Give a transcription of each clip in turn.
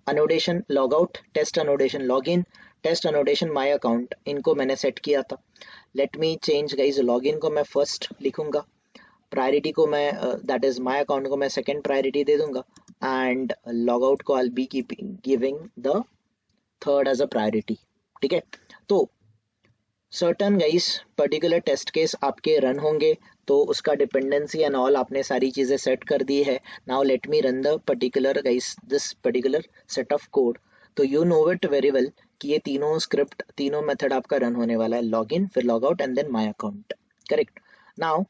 अनोडेशन log out, test annotation log in, test annotation my account, इनको मैंने set किया था। Let me change guys, log in को मैं फर्स्ट लिखूंगा, प्रायोरिटी को मैं दैट इज माई अकाउंट को मैं सेकेंड प्रायोरिटी दे दूंगा, एंड लॉग आउट को I be giving the third as a priority. ठीक है, तो certain guys particular test case आपके रन होंगे, तो उसका डिपेंडेंसी एंड ऑल आपने सारी चीजें सेट कर दी है। Now let me run the particular guys this particular set of code. तो you know it very well कि ये तीनों स्क्रिप्ट, तीनों मेथड आपका रन होने वाला है, लॉग इन, फिर log out and then my account. Correct. Now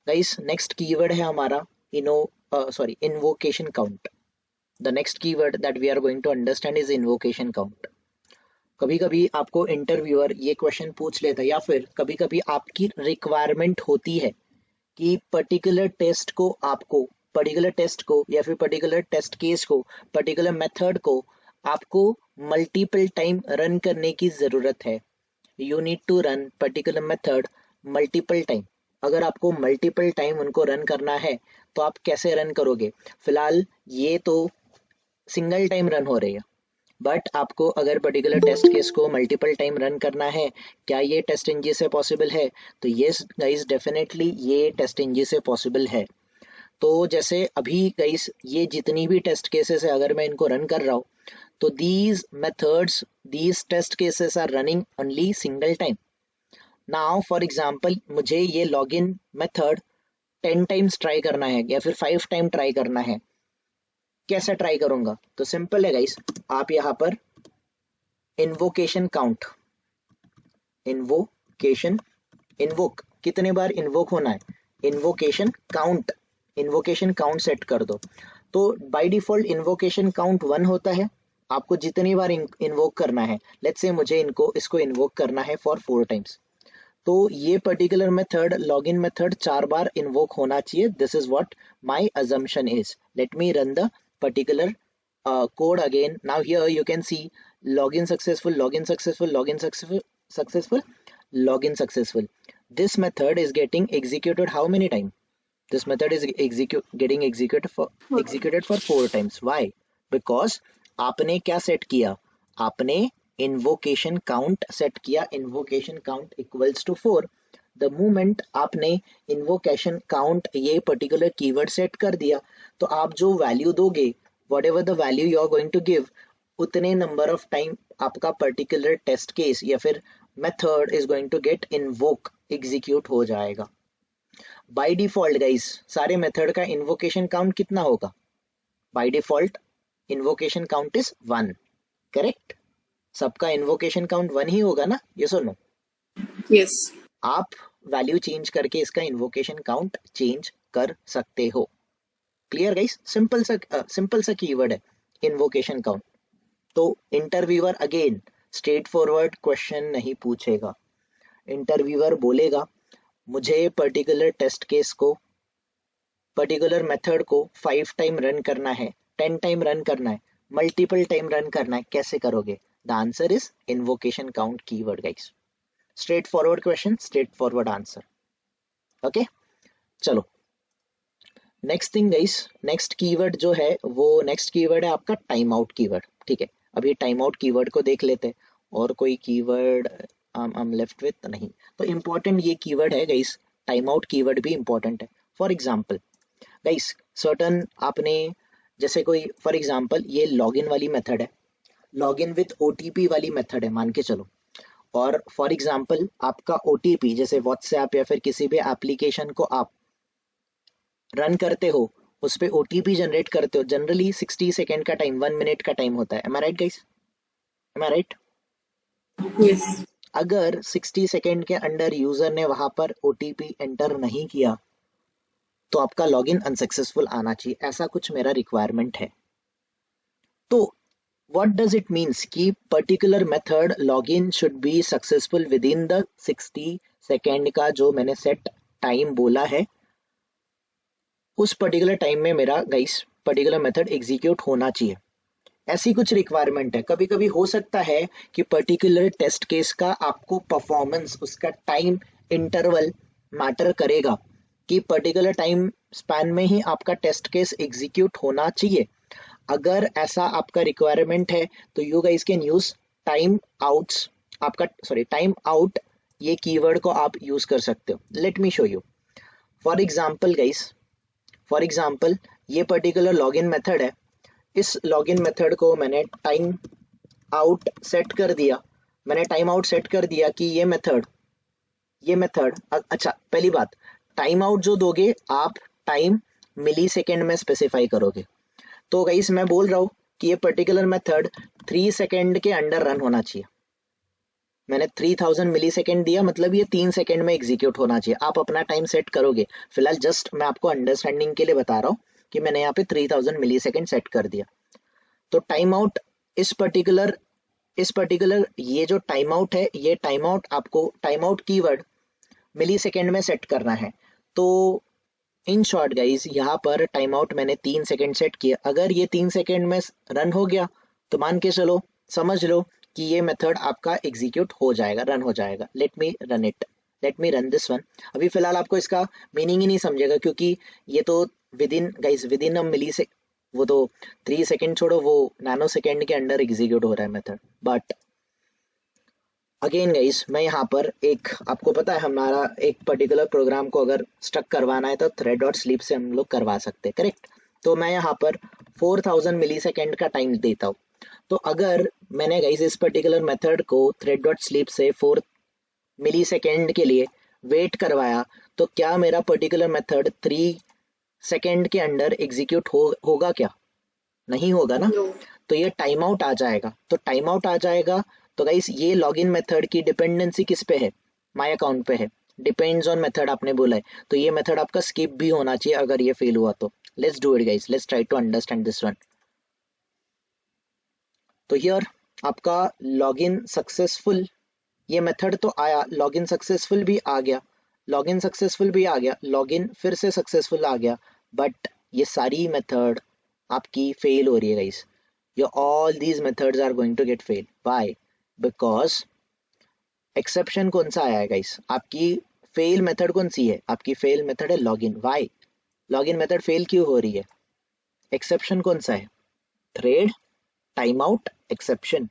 guys next keyword है हमारा invocation count. The next keyword that we are going to understand is invocation count. कभी कभी आपको इंटरव्यूअर ये क्वेश्चन पूछ लेता है, या फिर कभी कभी आपकी रिक्वायरमेंट होती है कि पर्टिकुलर टेस्ट को आपको, पर्टिकुलर टेस्ट को या फिर पर्टिकुलर टेस्ट केस को, पर्टिकुलर मेथड को आपको मल्टीपल टाइम रन करने की जरूरत है। You need to run particular method multiple time. अगर आपको मल्टीपल टाइम उनको रन करना है तो आप कैसे रन करोगे? फिलहाल ये तो सिंगल टाइम रन हो रही है, बट आपको अगर पर्टिकुलर टेस्ट केस को मल्टीपल टाइम रन करना है, क्या ये टेस्ट इंजी से पॉसिबल है? तो यस गाइस, डेफिनेटली ये टेस्ट इंजी से पॉसिबल है। तो जैसे अभी गाइस ये जितनी भी टेस्ट केसेस है, अगर मैं इनको रन कर रहा हूँ, तो these methods, these test cases are running only single time. Now for example, मुझे ये लॉगिन मेथड 10 टाइम्स ट्राई करना है या फिर 5 टाइम ट्राई करना है। कैसे ट्राई करूंगा? तो सिंपल है गाइस, आप यहाँ पर इन्वोकेशन काउंट, इन्वोकेशन, इन्वोक कितने बार इन्वोक होना है, invocation count, invocation count set कर दो। तो बाय डिफॉल्ट इन्वोकेशन काउंट 1 होता है, आपको जितनी बार इन्वोक करना है। लेट्स से मुझे इसको इन्वोक करना है फॉर 4 टाइम्स, तो ये पर्टिकुलर मेथड, लॉगिन मेथड 4 बार इन्वोक होना चाहिए। This is what my assumption is. Late me run the particular code again. Now here you can see login successful, login successful, login successful, successful, login successful. This method is getting executed how many times? This method is getting executed for 4 times. Why? Because आपने क्या set किया? आपने invocation count set किया, invocation count equals to 4. The moment आपने invocation count ये particular keyword set कर दिया, तो आप जो वैल्यू दोगे, whatever the value you are going to give, उतने number of time आपका particular test case या फिर method is going to get invoke, execute हो जाएगा। बाय डिफॉल्ट गाइस सारे मेथड का इन्वोकेशन काउंट कितना होगा? By default invocation count is 1। Correct? सबका इन्वोकेशन काउंट 1 ही होगा ना? यस और नो? यस। आप वैल्यू चेंज करके इसका इन्वोकेशन काउंट चेंज कर सकते हो। Clear guys? सिंपल सा कीवर्ड है इन्वोकेशन काउंट। तो interviewer again straight forward question नहीं पूछेगा। इंटरव्यूअर बोलेगा मुझे पर्टिकुलर टेस्ट केस को, पर्टिकुलर मेथड को 5 टाइम रन करना है, 10 टाइम रन करना है, मल्टीपल टाइम रन करना है, कैसे करोगे? The answer is invocation count keyword guys. Straight forward question, straight forward answer. Okay, चलो next thing guys, next keyword जो है वो नेक्स्ट कीवर्ड है आपका टाइम आउट कीवर्ड। ठीक है, अभी टाइम आउट कीवर्ड को देख लेते हैं, और कोई कीवर्ड I'm left with नहीं। तो इम्पोर्टेंट ये कीवर्ड है गाइस, टाइम आउट कीवर्ड भी इम्पोर्टेंट है। फॉर एग्जांपल गाइस, सर्टन आपने जैसे कोई, फॉर एग्जांपल ये लॉगिन वाली मेथड है, लॉगिन विथ ओटीपी वाली मेथड है मान के चलो, और फॉर एग्जांपल आपका ओटीपी जैसे व्हाट्सएप या फिर किसी भी एप्लीकेशन को आप रन करते हो, उस पे ओटीपी जनरेट करते हो, जनरली 60 सेकेंड का टाइम, 1 मिनट का टाइम होता है। एम आई राइट गाइस? एम आई राइट? यस। अगर 60 सेकेंड के अंडर यूजर ने वहां पर ओटीपी एंटर नहीं किया तो आपका लॉगिन अनसक्सेसफुल आना चाहिए, ऐसा कुछ मेरा रिक्वायरमेंट है। तो व्हाट डज इट मीन्स कि particular method login should be successful with in the 60 second का जो मैंने सेट टाइम बोला है, उस पर्टिकुलर टाइम में मेरा गाइस पर्टिकुलर मेथड एग्जीक्यूट होना चाहिए। ऐसी कुछ रिक्वायरमेंट है। कभी कभी हो सकता है कि पर्टिकुलर टेस्ट केस का आपको परफॉर्मेंस, उसका टाइम इंटरवल मैटर करेगा कि पर्टिकुलर टाइम स्पैन में ही आपका टेस्ट केस एग्जीक्यूट होना चाहिए। अगर ऐसा आपका रिक्वायरमेंट है तो you guys can use time outs, आपका टाइम आउट, ये कीवर्ड को आप यूज कर सकते हो। Let me show you. For example guys, for example ये पर्टिकुलर लॉगिन मेथड है, इस लॉगिन मेथड को मैंने टाइम आउट सेट कर दिया, मैंने टाइम आउट सेट कर दिया कि ये मेथड अच्छा, पहली बात, टाइम आउट जो दोगे आप टाइम मिली सेकेंड में स्पेसिफाई करोगे। तो गाइस मैं बोल रहा हूँ कि ये पर्टिकुलर मेथड 3 सेकेंड के अंडर रन होना चाहिए। मैंने 3000 मिली सेकेंड दिया, मतलब ये 3 सेकेंड में एग्जीक्यूट होना चाहिए। आप अपना टाइम सेट करोगे, फिलहाल जस्ट मैं आपको अंडरस्टैंडिंग के लिए बता रहा हूँ कि मैंने यहाँ पे 3000 मिली सेकेंड सेट कर दिया। तो टाइम आउट, इस पर्टिकुलर ये जो टाइम आउट है, ये टाइम आउट आपको टाइम आउट कीवर्ड मिली सेकेंड में सेट करना है। तो इन शॉर्ट गाइज यहाँ पर टाइम आउट मैंने 3 सेकेंड सेट किया। अगर ये 3 सेकेंड में रन हो गया तो मान के चलो, समझ लो कि ये मेथड आपका एग्जीक्यूट हो जाएगा, रन हो जाएगा। Late me run it, late me run this one. अभी फिलहाल आपको इसका मीनिंग ही नहीं समझेगा, क्योंकि ये तो विद इन अ मिली से, वो तो 3 सेकेंड छोड़ो, वो नैनो सेकेंड के अंडर एग्जीक्यूट हो रहा है मेथड। बट अगेन गाइस, मैं यहाँ पर एक, आपको पता है हमारा एक पर्टिकुलर प्रोग्राम को अगर स्टक करवाना है तो थ्रेड डॉट स्लीप से हम लोग करवा सकते हैं, करेक्ट। तो मैं यहाँ पर 4000 मिली सेकेंड का टाइम देता हूँ। तो अगर मैंने गाइस इस पर्टिकुलर मेथड को थ्रेड डॉट स्लीप से 4 मिली सेकेंड के लिए वेट करवाया, तो क्या मेरा पर्टिकुलर मेथड 3 सेकेंड के अंडर एग्जीक्यूट होगा क्या? नहीं होगा ना। No. तो ये टाइम आउट आ जाएगा। तो टाइम आउट आ जाएगा तो गाइस ये लॉगिन मेथड की डिपेंडेंसी किस पे है? माय अकाउंट पे है। डिपेंड्स ऑन मेथड आपने बोला है, तो ये मेथड आपका स्किप भी होना चाहिए अगर ये फेल हुआ तो। Let's do it guys, let's try to understand this one. तो हियर आपका लॉगिन सक्सेसफुल, ये मेथड तो आया, लॉगिन सक्सेसफुल भी आ गया, लॉगिन सक्सेसफुल भी आ गया, लॉगिन फिर से सक्सेसफुल आ गया, बट ये सारी मेथड आपकी फेल हो रही है guys. Your all these methods are going to get fail. Why? Because exception कौन सा आया है गाइस? आपकी फेल मेथड कौन सी है? आपकी फेल मेथड है login. Why? Login method fail क्यों हो रही है? एक्सेप्शन कौन सा है? Thread time out exception.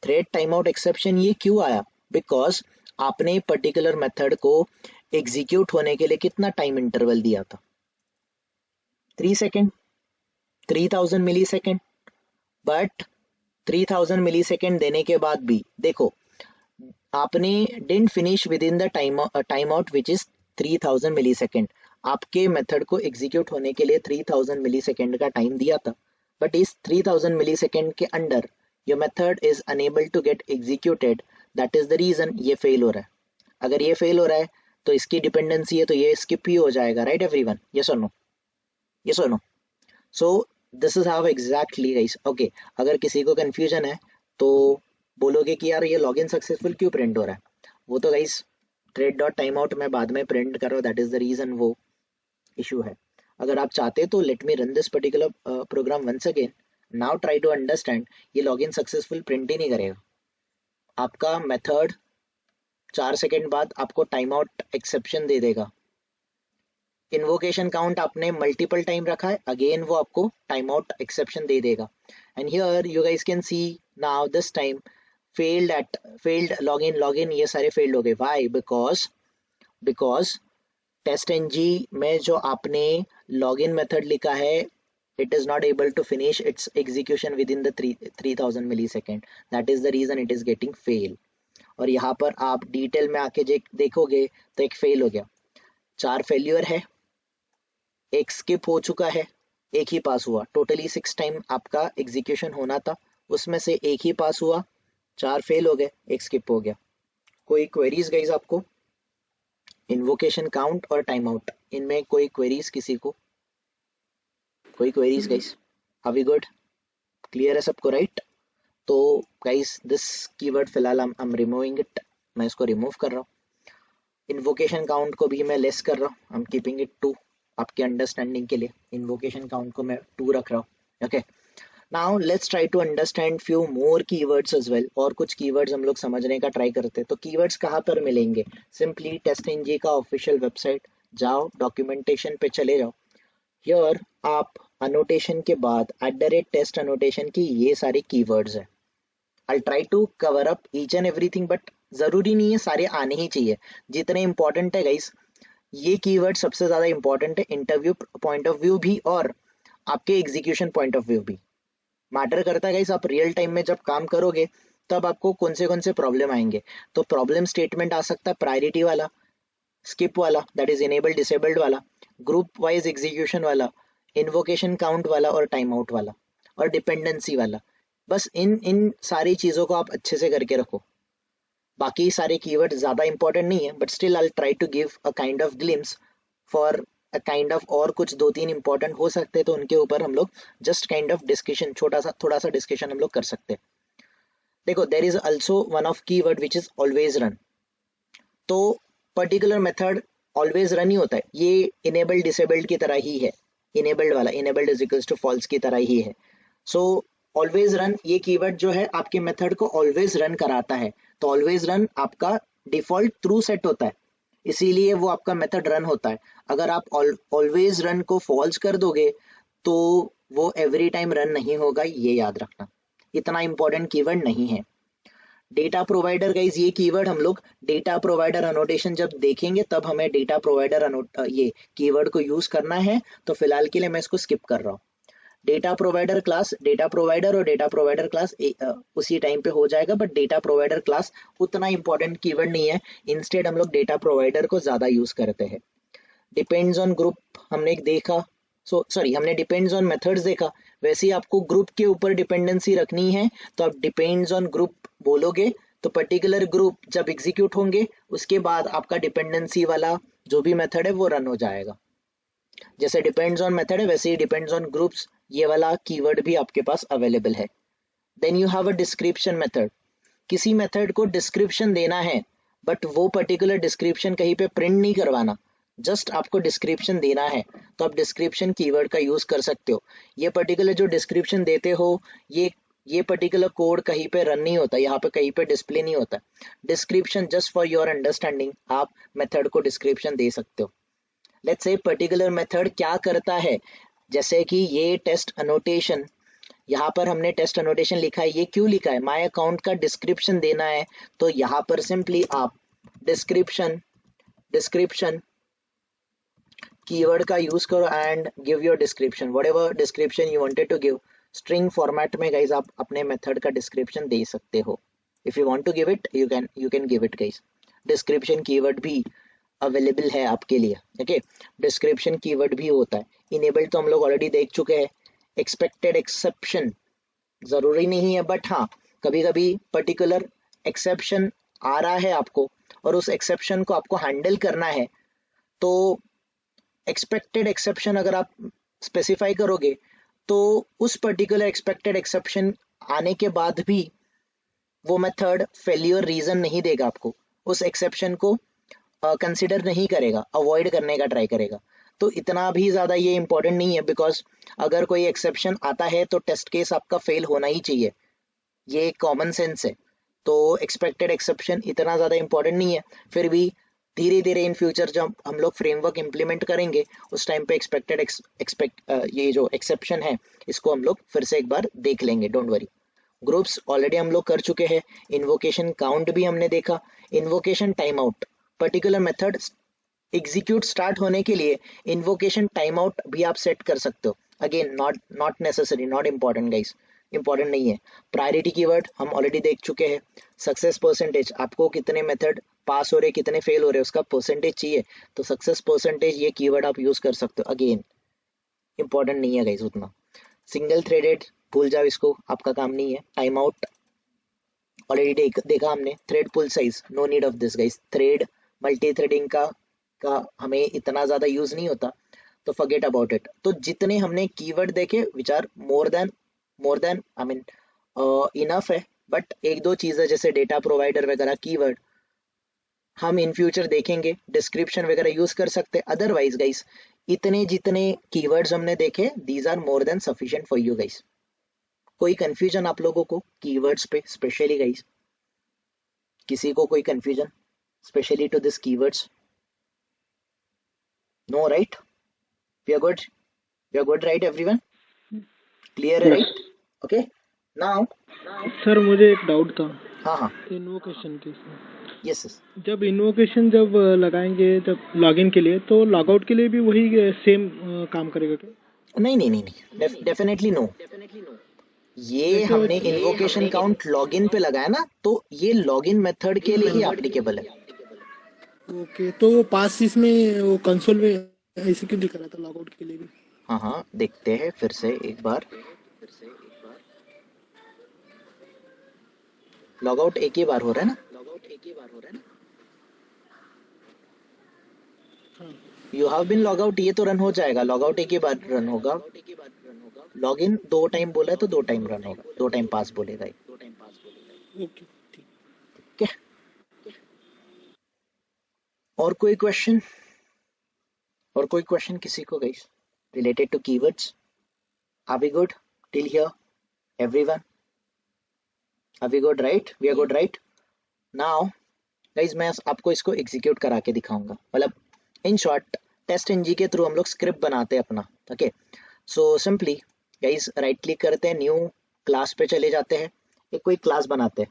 Thread time out exception ये क्यों आया? बिकॉज आपने पर्टिकुलर मेथड को एग्जीक्यूट होने के लिए कितना टाइम इंटरवल दिया था? 3 second, 3000 millisecond. But 3000 millisecond देने के बाद भी देखो, आपने didn't finish within the time out which is 3000 millisecond. आपके मेथड को एग्जीक्यूट होने के लिए 3000 मिली सेकेंड का टाइम दिया था, बट इस 3000 मिली सेकेंड के under your method is unable to get executed. That is the reason ये फेल हो रहा है। अगर ये फेल हो रहा है तो इसकी डिपेंडेंसी है, तो ये स्किप ही हो जाएगा, राइट एवरीवन? यस और नो? यस और no? So this is how exactly guys. Okay, अगर किसी को कंफ्यूजन है तो बोलोगे कि यार ये लॉगिन सक्सेसफुल क्यों प्रिंट हो रहा है? वो तो guys thread dot time out में बाद में प्रिंट कर रहा हूँ, दैट इज द रीजन वो इशू है। अगर आप चाहते तो let me run this particular program once again. Now try to understand, ये लॉगिन सक्सेसफुल प्रिंट ही नहीं करेगा। आपका मेथड 4 सेकेंड बाद आपको टाइम आउट एक्सेप्शन दे देगा। इन्वोकेशन काउंट आपने मल्टीपल टाइम रखा है, अगेन वो आपको टाइम आउट एक्सेप्शन दे देगा। And here you guys can C now this time failed login ये सारे फेल्ड हो गए। व्हाई? बिकॉज टेस्ट एनजी में जो आपने लॉगिन मेथड लिखा है, it is not able to finish its execution within the 3000 millisecond. That is the reason it is getting fail. और यहाँ पर आप डिटेल में आके देखोगे तो एक फेल हो गया, 4 फेल्यूर है, एक स्किप हो चुका है, एक ही पास हुआ। टोटली 6 टाइम आपका एग्जीक्यूशन होना था, उसमें से एक ही पास हुआ, 4 फेल हो गए, एक स्किप हो गया। कोई क्वेरीज गाइज आपको? इन्वोकेशन काउंट और टाइम आउट, इनमें कोई क्वेरीज किसी को? कोई queries guys? Are we good? Clear है सबको, राइट? तो गाइज दिस कीवर्ड फिलहाल आई एम रिमूविंग इट, मैं इसको रिमूव कर रहा हूँ। इन्वोकेशन काउंट को भी मैं लेस कर रहा हूँ, आई एम कीपिंग इट 2 आपके अंडरस्टैंडिंग के लिए। इन्वोकेशन काउंट को मैं 2 रख रहा हूँ। Okay, now let's try to understand few more keywords as well. और कुछ कीवर्ड्स हम लोग समझने का ट्राई करते हैं। तो कीवर्ड्स कहाँ पर मिलेंगे? सिंपली टेस्ट एनजी का ऑफिशियल वेबसाइट जाओ, डॉक्यूमेंटेशन पे चले जाओ। हियर आप अनोटेशन के बाद @test annotation की ये सारे कीवर्ड्स हैं. I'll try to cover up each and everything, but जरूरी नहीं है सारे आने ही चाहिए. जितने इंपॉर्टेंट है गाइस, ये कीवर्ड सबसे ज्यादा इंपॉर्टेंट है इंटरव्यू पॉइंट ऑफ व्यू भी और आपके एग्जीक्यूशन पॉइंट ऑफ व्यू भी. मैटर करता है गाइस, आप रियल टाइम में जब काम करोगे तब आपको कौन से प्रॉब्लम आएंगे. तो प्रॉब्लम स्टेटमेंट आ सकता है प्रायोरिटी वाला, स्किप वाला दैट इज इनेबल्ड डिसेबल्ड वाला, ग्रुप वाइज एग्जीक्यूशन वाला, इन्वोकेशन काउंट वाला और टाइम आउट वाला और डिपेंडेंसी वाला. बस इन सारी चीजों को आप अच्छे से करके रखो. बाकी सारे कीवर्ड ज्यादा इंपॉर्टेंट नहीं है, but still I try to give a kind of glimpse for a kind of, और कुछ 2-3 इंपॉर्टेंट हो सकते हैं तो उनके ऊपर हम लोग जस्ट काइंड ऑफ डिस्कशन, थोड़ा सा डिस्कशन हम लोग कर सकते हैं. देखो, there is also one of keyword which is always run. तो पर्टिकुलर मेथड ऑलवेज रन ही होता है, ये इनेबल्ड डिसेबल्ड की तरह ही है. इनेबल्ड वाला, enabled is equals to false की तरह ही है. सो ऑलवेज रन ये कीवर्ड जो है आपके मेथड को ऑलवेज रन कराता है. तो ऑलवेज रन आपका डिफॉल्ट ट्रू सेट होता है, इसीलिए वो आपका मेथड रन होता है. अगर आप ऑलवेज रन को फॉल्स कर दोगे तो वो एवरी टाइम रन नहीं होगा, ये याद रखना. इतना इंपॉर्टेंट कीवर्ड नहीं है. डेटा प्रोवाइडर गाइस, ये कीवर्ड हम लोग डेटा प्रोवाइडर अनोटेशन जब देखेंगे तब हमें डेटा प्रोवाइडर ये कीवर्ड को यूज करना है. तो फिलहाल के लिए मैं इसको स्किप कर रहा हूँ. Data provider class, data provider और डेटा प्रोवाइडर क्लास उसी टाइम पे हो जाएगा, बट डेटा प्रोवाइडर क्लास उतना इंपॉर्टेंट कीवर्ड नहीं है. इंस्टेड हम लोग डेटा प्रोवाइडर को ज्यादा यूज करते हैं. डिपेंड्स ऑन ग्रुप हमने देखा, हमने डिपेंड्स ऑन मेथड्स देखा. वैसे ही आपको ग्रुप के ऊपर डिपेंडेंसी रखनी है, तो आप डिपेंड्स ऑन ग्रुप बोलोगे तो पर्टिकुलर ग्रुप जब एग्जीक्यूट होंगे उसके बाद आपका डिपेंडेंसी वाला जो भी मेथड है वो रन हो जाएगा. जैसे डिपेंड्स ऑन मेथड है वैसे ही डिपेंड्स ऑन ग्रुप्स ये वाला कीवर्ड भी आपके पास अवेलेबल है. Then you have a description method. किसी मेथड को डिस्क्रिप्शन देना है, बट वो पर्टिकुलर डिस्क्रिप्शन कहीं पे प्रिंट नहीं करवाना, जस्ट आपको डिस्क्रिप्शन देना है, तो आप डिस्क्रिप्शन कीवर्ड का यूज कर सकते हो. ये पर्टिकुलर जो डिस्क्रिप्शन देते हो, ये पर्टिकुलर कोड कहीं पे रन नहीं होता, यहाँ पे कहीं पे डिस्प्ले नहीं होता. Description just for your understanding, आप मेथड को डिस्क्रिप्शन दे सकते हो. लेट्स से पर्टिकुलर मेथड क्या करता है, जैसे कि ये टेस्ट अनोटेशन, यहाँ पर हमने टेस्ट अनोटेशन लिखा है. ये क्यों लिखा है, माय अकाउंट का डिस्क्रिप्शन देना है. तो यहाँ पर सिंपली आप डिस्क्रिप्शन कीवर्ड का यूज करो and give your description, whatever description you wanted to give. String format में गाइस आप अपने मेथड का डिस्क्रिप्शन दे सकते हो. If you want to give it you can give it guys. Description keyword भी अवेलेबल है आपके लिए. ओके, डिस्क्रिप्शन कीवर्ड भी होता है. इनेबल्ड तो हम लोग ऑलरेडी देख चुके हैं. एक्सपेक्टेड एक्सेप्शन जरूरी नहीं है, बट हाँ कभी कभी पर्टिकुलर एक्सेप्शन आ रहा है आपको और उस एक्सेप्शन को आपको हैंडल करना है, तो एक्सपेक्टेड एक्सेप्शन अगर आप स्पेसिफाई करोगे तो उस पर्टिकुलर एक्सपेक्टेड एक्सेप्शन आने के बाद भी वो मेथड फेलियर रीजन नहीं देगा आपको, उस एक्सेप्शन को कंसिडर नहीं करेगा, अवॉइड करने का ट्राई करेगा. तो इतना भी ज्यादा ये इंपॉर्टेंट नहीं है, बिकॉज अगर कोई एक्सेप्शन आता है तो टेस्ट केस आपका फेल होना ही चाहिए, ये कॉमन सेंस है. तो एक्सपेक्टेड एक्सेप्शन इतना ज्यादा इंपॉर्टेंट नहीं है. फिर भी धीरे धीरे इन फ्यूचर जब हम लोग फ्रेमवर्क इंप्लीमेंट करेंगे उस टाइम पे ये जो एक्सेप्शन है इसको हम लोग फिर से एक बार देख लेंगे, डोंट वरी. ग्रुप्स ऑलरेडी हम लोग कर चुके हैं. इन्वोकेशन काउंट भी हमने देखा. Invocation time out, particular method execute start होने के लिए इन्वोकेशन टाइम आउट भी आप सेट कर सकते हो. Again not necessary, not important guys, important नहीं है. प्रायोरिटी कीवर्ड हम ऑलरेडी देख चुके हैं. सक्सेस परसेंटेज, आपको कितने मेथड पास हो रहे कितने फेल हो रहे उसका परसेंटेज चाहिए, तो सक्सेस परसेंटेज ये कीवर्ड आप यूज कर सकते हो. अगेन इंपॉर्टेंट नहीं है गाइस उतना. सिंगल थ्रेडेड भूल जाओ, इसको आपका काम नहीं है. टाइम आउट ऑलरेडी देखा हमने. Thread pool size, no need of this guys. Thread multithreading का हमें इतना ज्यादा यूज नहीं होता, तो फॉरगेट अबाउट इट. तो जितने हमने कीवर्ड देखे which are more than I mean enough है, बट एक दो चीजें जैसे डेटा प्रोवाइडर वगैरह कीवर्ड हम इन फ्यूचर देखेंगे, डिस्क्रिप्शन वगैरह यूज कर सकते. अदरवाइज गाइस इतने जितने कीवर्ड्स हमने देखे these are more than sufficient for you guys. कोई कंफ्यूजन आप लोगों को कीवर्ड्स पे, स्पेशली गाइस किसी को कोई confusion specially to this keywords? No, right? We are good. We are good right everyone, clear है yes right? Okay now sir, मुझे एक डाउट था हाँ हाँ इन्वोकेशन के इसमें। यस यस जब इन्वोकेशन जब लगाएंगे जब लॉगिन के लिए, तो लॉगआउट के लिए भी वही सेम काम करेगा क्या? नहीं नहीं नहीं नहीं, डेफिनेटली नो। ये जैसे हमने इन्वोकेशन काउंट लॉगिन पे लगाया ना, तो ये लॉगिन मेथड के लिए ही एप्लीकेबल है। ओके, तो वो पास इसमें वो कंसोल में ऐसे क्यों दिख रहा था लॉगआउट के लिए भी? हाँ हाँ देखते हैं फिर से एक बार। लॉग आउट एक ही बार हो रहा है ना? हाँ। You have been log out, ये तो रन हो जाएगा। लॉग आउट एक ही बार रन होगा। लॉग इन 2 टाइम बोला है तो 2 टाइम रन होगा, 2 टाइम पास बोलेगा ये। ओके ठीक। ठीक है, और कोई क्वेश्चन? और कोई क्वेश्चन किसी को guys related to keywords? Are we good till here everyone? Are we good right? We are good right? Now guys मैं आपको इसको एग्जीक्यूट करा के दिखाऊंगा। मतलब इन शॉर्ट टेस्ट एनजी के थ्रू हम लोग स्क्रिप्ट बनाते हैं अपना। Okay so simply guys right click करते हैं, न्यू क्लास पे चले जाते हैं, एक कोई क्लास बनाते हैं,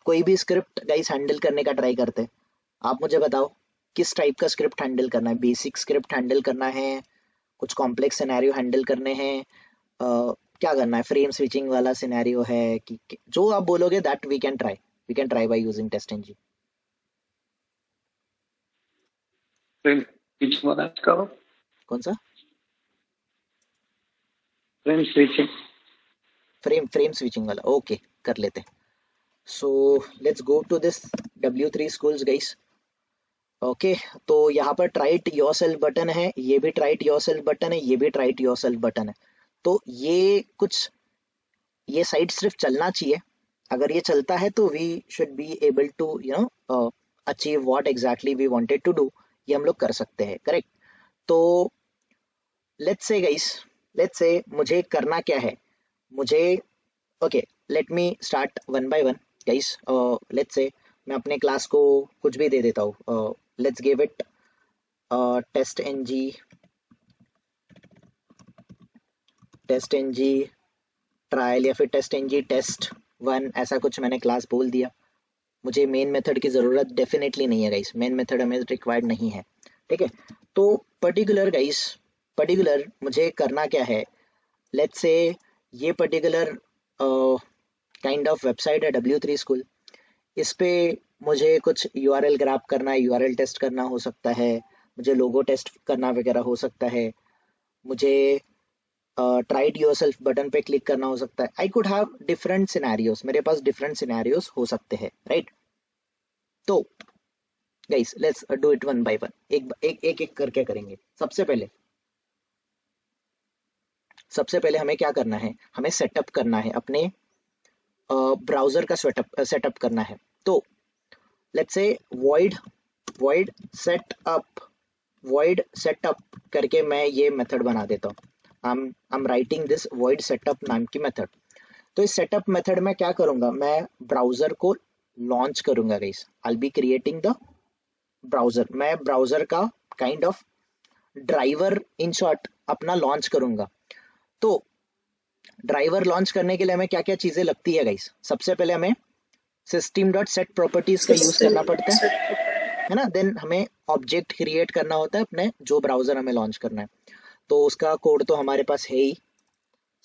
कोई भी स्क्रिप्ट गाइस हैंडल करने का ट्राई करते हैं। आप मुझे बताओ किस टाइप का स्क्रिप्ट हैंडल करना है? बेसिक स्क्रिप्ट हैंडल करना है, कुछ कॉम्प्लेक्स सिनेरियो हैंडल करने हैं, क्या करना है? फ्रेम स्विचिंग वाला सिनेरियो है कि जो आप बोलोगे that we can try by using TestNG. Frame switching वाला करो। कौन सा? Frame switching. फ्रेम स्विचिंग वाला, ओके कर लेते हैं। So let's go to this W3 schools guys. Okay तो यहाँ पर ट्राइट योरसेल्फ बटन है, ये भी ट्राइट योरसेल्फ बटन है, ये भी ट्राइट योरसेल्फ बटन है। तो ये साइट सिर्फ चलना चाहिए। अगर ये चलता है तो we should be able to achieve what exactly we wanted to do. ये हम लोग कर सकते हैं, करेक्ट? तो let's say guys, let's say मुझे करना क्या है, मुझे okay let me start one by one guys. Let's say मैं अपने क्लास को कुछ भी दे देता हूँ। Let's give it TestNG trial या फिर टेस्ट एनजी टेस्ट 1, ऐसा कुछ मैंने क्लास बोल दिया। मुझे मेन मेथड की ज़रूरत डेफिनेटली नहीं है गाइस, मेन मेथड हमें रिक्वायर्ड नहीं है, ठीक है? तो पर्टिकुलर मुझे करना क्या है? लेट्स से ये पर्टिकुलर काइंड ऑफ वेबसाइट है W3 स्कूल। इस पे मुझे कुछ URL ग्रैब करना है, URL टेस्ट करना हो सकता है, मुझे लोगो टेस्ट करना वगैरह हो सकता है, मुझे ट्राइड योरसेल्फ बटन पे क्लिक करना हो सकता है। I could have different scenarios, मेरे पास डिफरेंट सिनेरियोज हो सकते हैं, राइट? तो guys let's do it one by one, एक करके करेंगे। सबसे पहले हमें क्या करना है? हमें सेटअप करना है, अपने ब्राउजर का सेटअप करना है। तो लेट्स से void setup करके मैं ये मेथड बना देता हूँ। I am writing this void setup नाम की मेथड। तो इस सेटअप मेथड में क्या करूंगा? मैं ब्राउजर को लॉन्च करूंगा guys. I will be creating the browser. मैं ब्राउजर का kind of driver in short अपना लॉन्च करूंगा। तो ड्राइवर लॉन्च करने के लिए हमें क्या क्या चीजें लगती है गाइस? सबसे पहले हमें system.set प्रॉपर्टीज का यूज करना पड़ता है ना? देन हमें ऑब्जेक्ट क्रिएट करना होता है अपने जो ब्राउजर हमें लॉन्च करना है। तो उसका कोड तो हमारे पास है ही,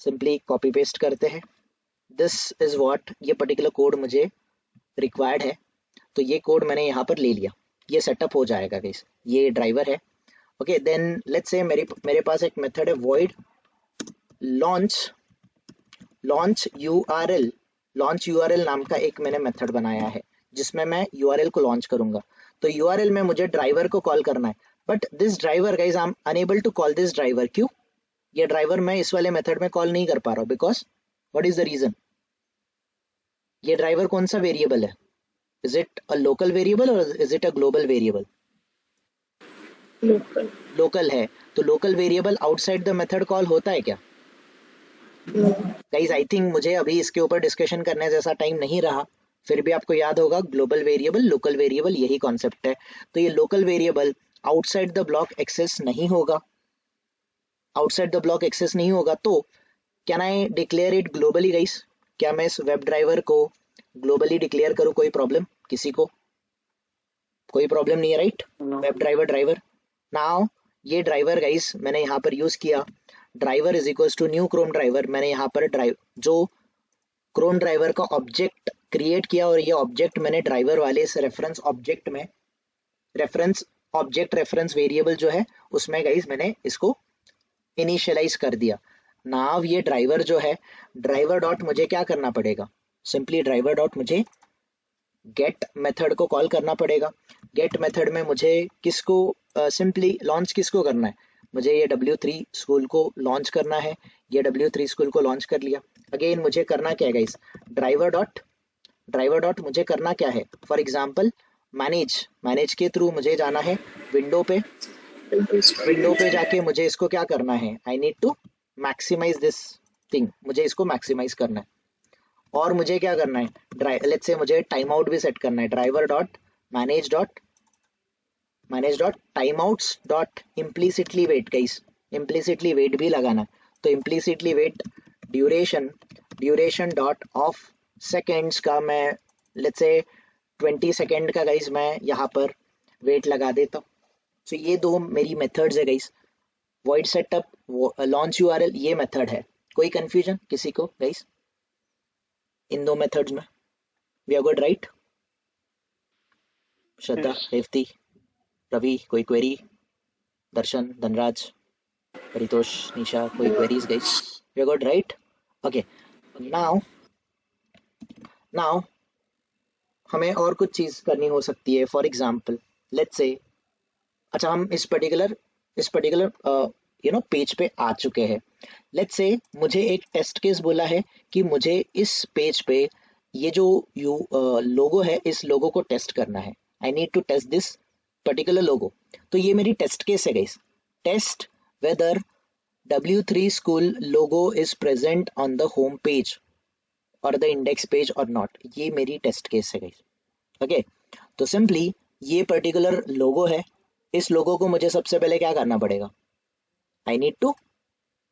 सिंपली कॉपी पेस्ट करते हैं। दिस इज व्हाट, ये पर्टिकुलर कोड मुझे रिक्वायर्ड है, तो ये कोड मैंने यहाँ पर ले लिया। ये सेटअप हो जाएगा गाइस, ये ड्राइवर है। ओके देन लेट्स से मेरे पास एक मेथड है void लॉन्च URL नाम का एक मैंने मेथड बनाया है, जिसमें मैं URL को लॉन्च करूंगा। तो URL में मुझे ड्राइवर को कॉल करना है, but this driver guys I am unable to call this driver. क्यों? ये ड्राइवर मैं इस वाले मेथड में कॉल नहीं कर पा रहा हूँ, because what is the reason? ये ड्राइवर कौन सा वेरिएबल है? Is it a local variable और is it a global variable? Local. Local है, तो local variable outside the method call होता है क्या? No. गाइज आई थिंक मुझे अभी इसके ऊपर डिस्कशन करने जैसा टाइम नहीं रहा। फिर भी आपको याद होगा ग्लोबल वेरिएबल, लोकल वेरिएबल, यही कॉन्सेप्ट है। तो ये local variable outside the block access नहीं होगा, आउटसाइड द ब्लॉक एक्सेस नहीं होगा, तो can I declare it globally guys? क्या मैं इस वेब ड्राइवर को ग्लोबली डिक्लेयर करूँ? कोई प्रॉब्लम किसी को? कोई प्रॉब्लम नहीं है, right? No. Web driver now ये ड्राइवर गाइस मैंने यहाँ पर यूज किया, driver is equals to new Chrome driver. मैंने यहाँ पर ड्राइव जो क्रोम ड्राइवर का ऑब्जेक्ट क्रिएट किया, और ये ऑब्जेक्ट मैंने ड्राइवर वाले इस रेफरेंस ऑब्जेक्ट में, रेफरेंस ऑब्जेक्ट रेफरेंस वेरिएबल जो है उसमें गाइस मैंने इसको इनिशियलाइज कर दिया। नाउ ये ड्राइवर जो है, ड्राइवर डॉट मुझे क्या करना पड़ेगा? सिंपली ड्राइवर डॉट मुझे गेट मेथड को कॉल करना पड़ेगा। गेट मेथड में मुझे किसको सिंपली लॉन्च किसको करना है? मुझे ये W3 स्कूल को लॉन्च करना है। ये W3 स्कूल को लॉन्च कर लिया। अगेन मुझे करना क्या है गाइस? ड्राइवर डॉट मुझे करना क्या है? फॉर एग्जांपल मैनेज के थ्रू मुझे जाना है विंडो पे जाके मुझे इसको क्या करना है? I need to maximize this thing, मुझे इसको मैक्सिमाइज करना है। और मुझे क्या करना है? लेट्स से मुझे टाइम आउट भी सेट करना है। Driver dot manage dot timeouts dot implicitly wait guys, implicitly wait भी लगाना है। तो implicitly wait duration dot of seconds का मैं लेट्स से 20 सेकेंड का गाइस मैं यहाँ पर वेट लगा देता हूँ। तो ये दो मेरी मेथड्स है guys. Void setup, launch URL, ये मेथड है। कोई कंफ्यूजन किसी को गाइस इन दो मेथड्स में? We are good right? Shraddha, Yes. Revathi, Ravi, कोई क्वेरी? दर्शन, धनराज, परितोष, निशा, कोई queries guys? We are good right? Okay, now हमें और कुछ चीज करनी हो सकती है। फॉर एग्जांपल लेट्स से, अच्छा हम इस पर्टिकुलर पेज पे आ चुके हैं। लेट्स से मुझे एक टेस्ट केस बोला है कि मुझे इस पेज पे ये जो लोगो है, इस लोगो को टेस्ट करना है। I need to test this particular logo. तो ये मेरी टेस्ट केस है guys. Test whether W3 school logo is present on the home page और द इंडेक्स पेज और नॉट। ये मेरी टेस्ट केस है गाइस। ओके, तो सिंपली ये पर्टिकुलर लोगो है। इस लोगो को मुझे सबसे पहले क्या करना पड़ेगा? I need to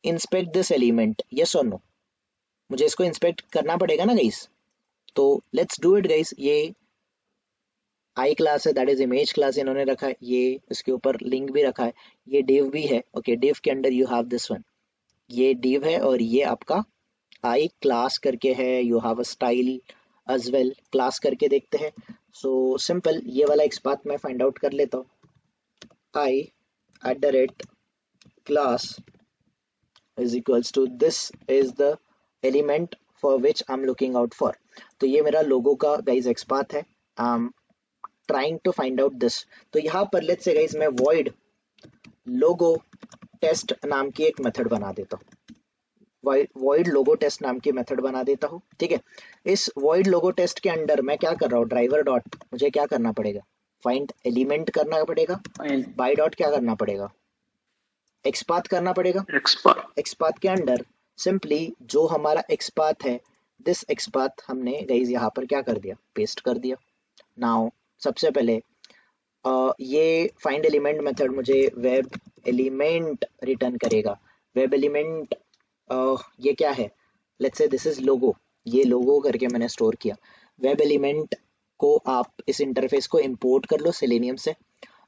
inspect this element, yes और नो? मुझे इसको इंस्पेक्ट करना पड़ेगा ना गाइस। तो लेट्स डू इट गाइस। ये आई क्लास है, दैट इज इमेज क्लास इन्होंने रखा है। ये इसके ऊपर लिंक भी रखा है। ये डिव भी है। ओके, डिव के अंदर यू हैव दिस वन, ये डिव है और ये आपका आई क्लास करके है। You have a style as well, class करके देखते हैं। सो सिंपल ये वाला एक्सपाथ मैं फाइंड आउट कर लेता हूँ। आई @class is equals to this is the element for which I'm looking out for। तो ये मेरा लोगो का गाइज एक्सपाथ है। I'm trying to find out this। तो यहाँ पर लेट्स से गाइज मैं void logo test नाम की एक मेथड बना देता हूँ। void logo test नाम की मेथड बना देता हूँ, ठीक है। इस void logo test के अंडर मैं क्या कर रहा हूँ? ड्राइवर डॉट मुझे क्या करना पड़ेगा? फाइंड एलिमेंट करना पड़ेगा। Fine. बाय डॉट क्या करना पड़ेगा? एक्सपाथ करना पड़ेगा। Expert. एक्सपाथ के अंडर सिंपली जो हमारा एक्सपाथ है, दिस एक्सपाथ हमने गाइस यहाँ पर क्या कर दिया? पेस्ट कर दिया। नाउ सबसे पहले ये फाइंड एलिमेंट मेथड मुझे वेब एलिमेंट रिटर्न करेगा। वेब एलिमेंट ये क्या है? लेट्स से दिस इज लोगो। ये लोगो करके मैंने स्टोर किया। वेब एलिमेंट को आप इस इंटरफेस को इंपोर्ट कर लो सेलेनियम से।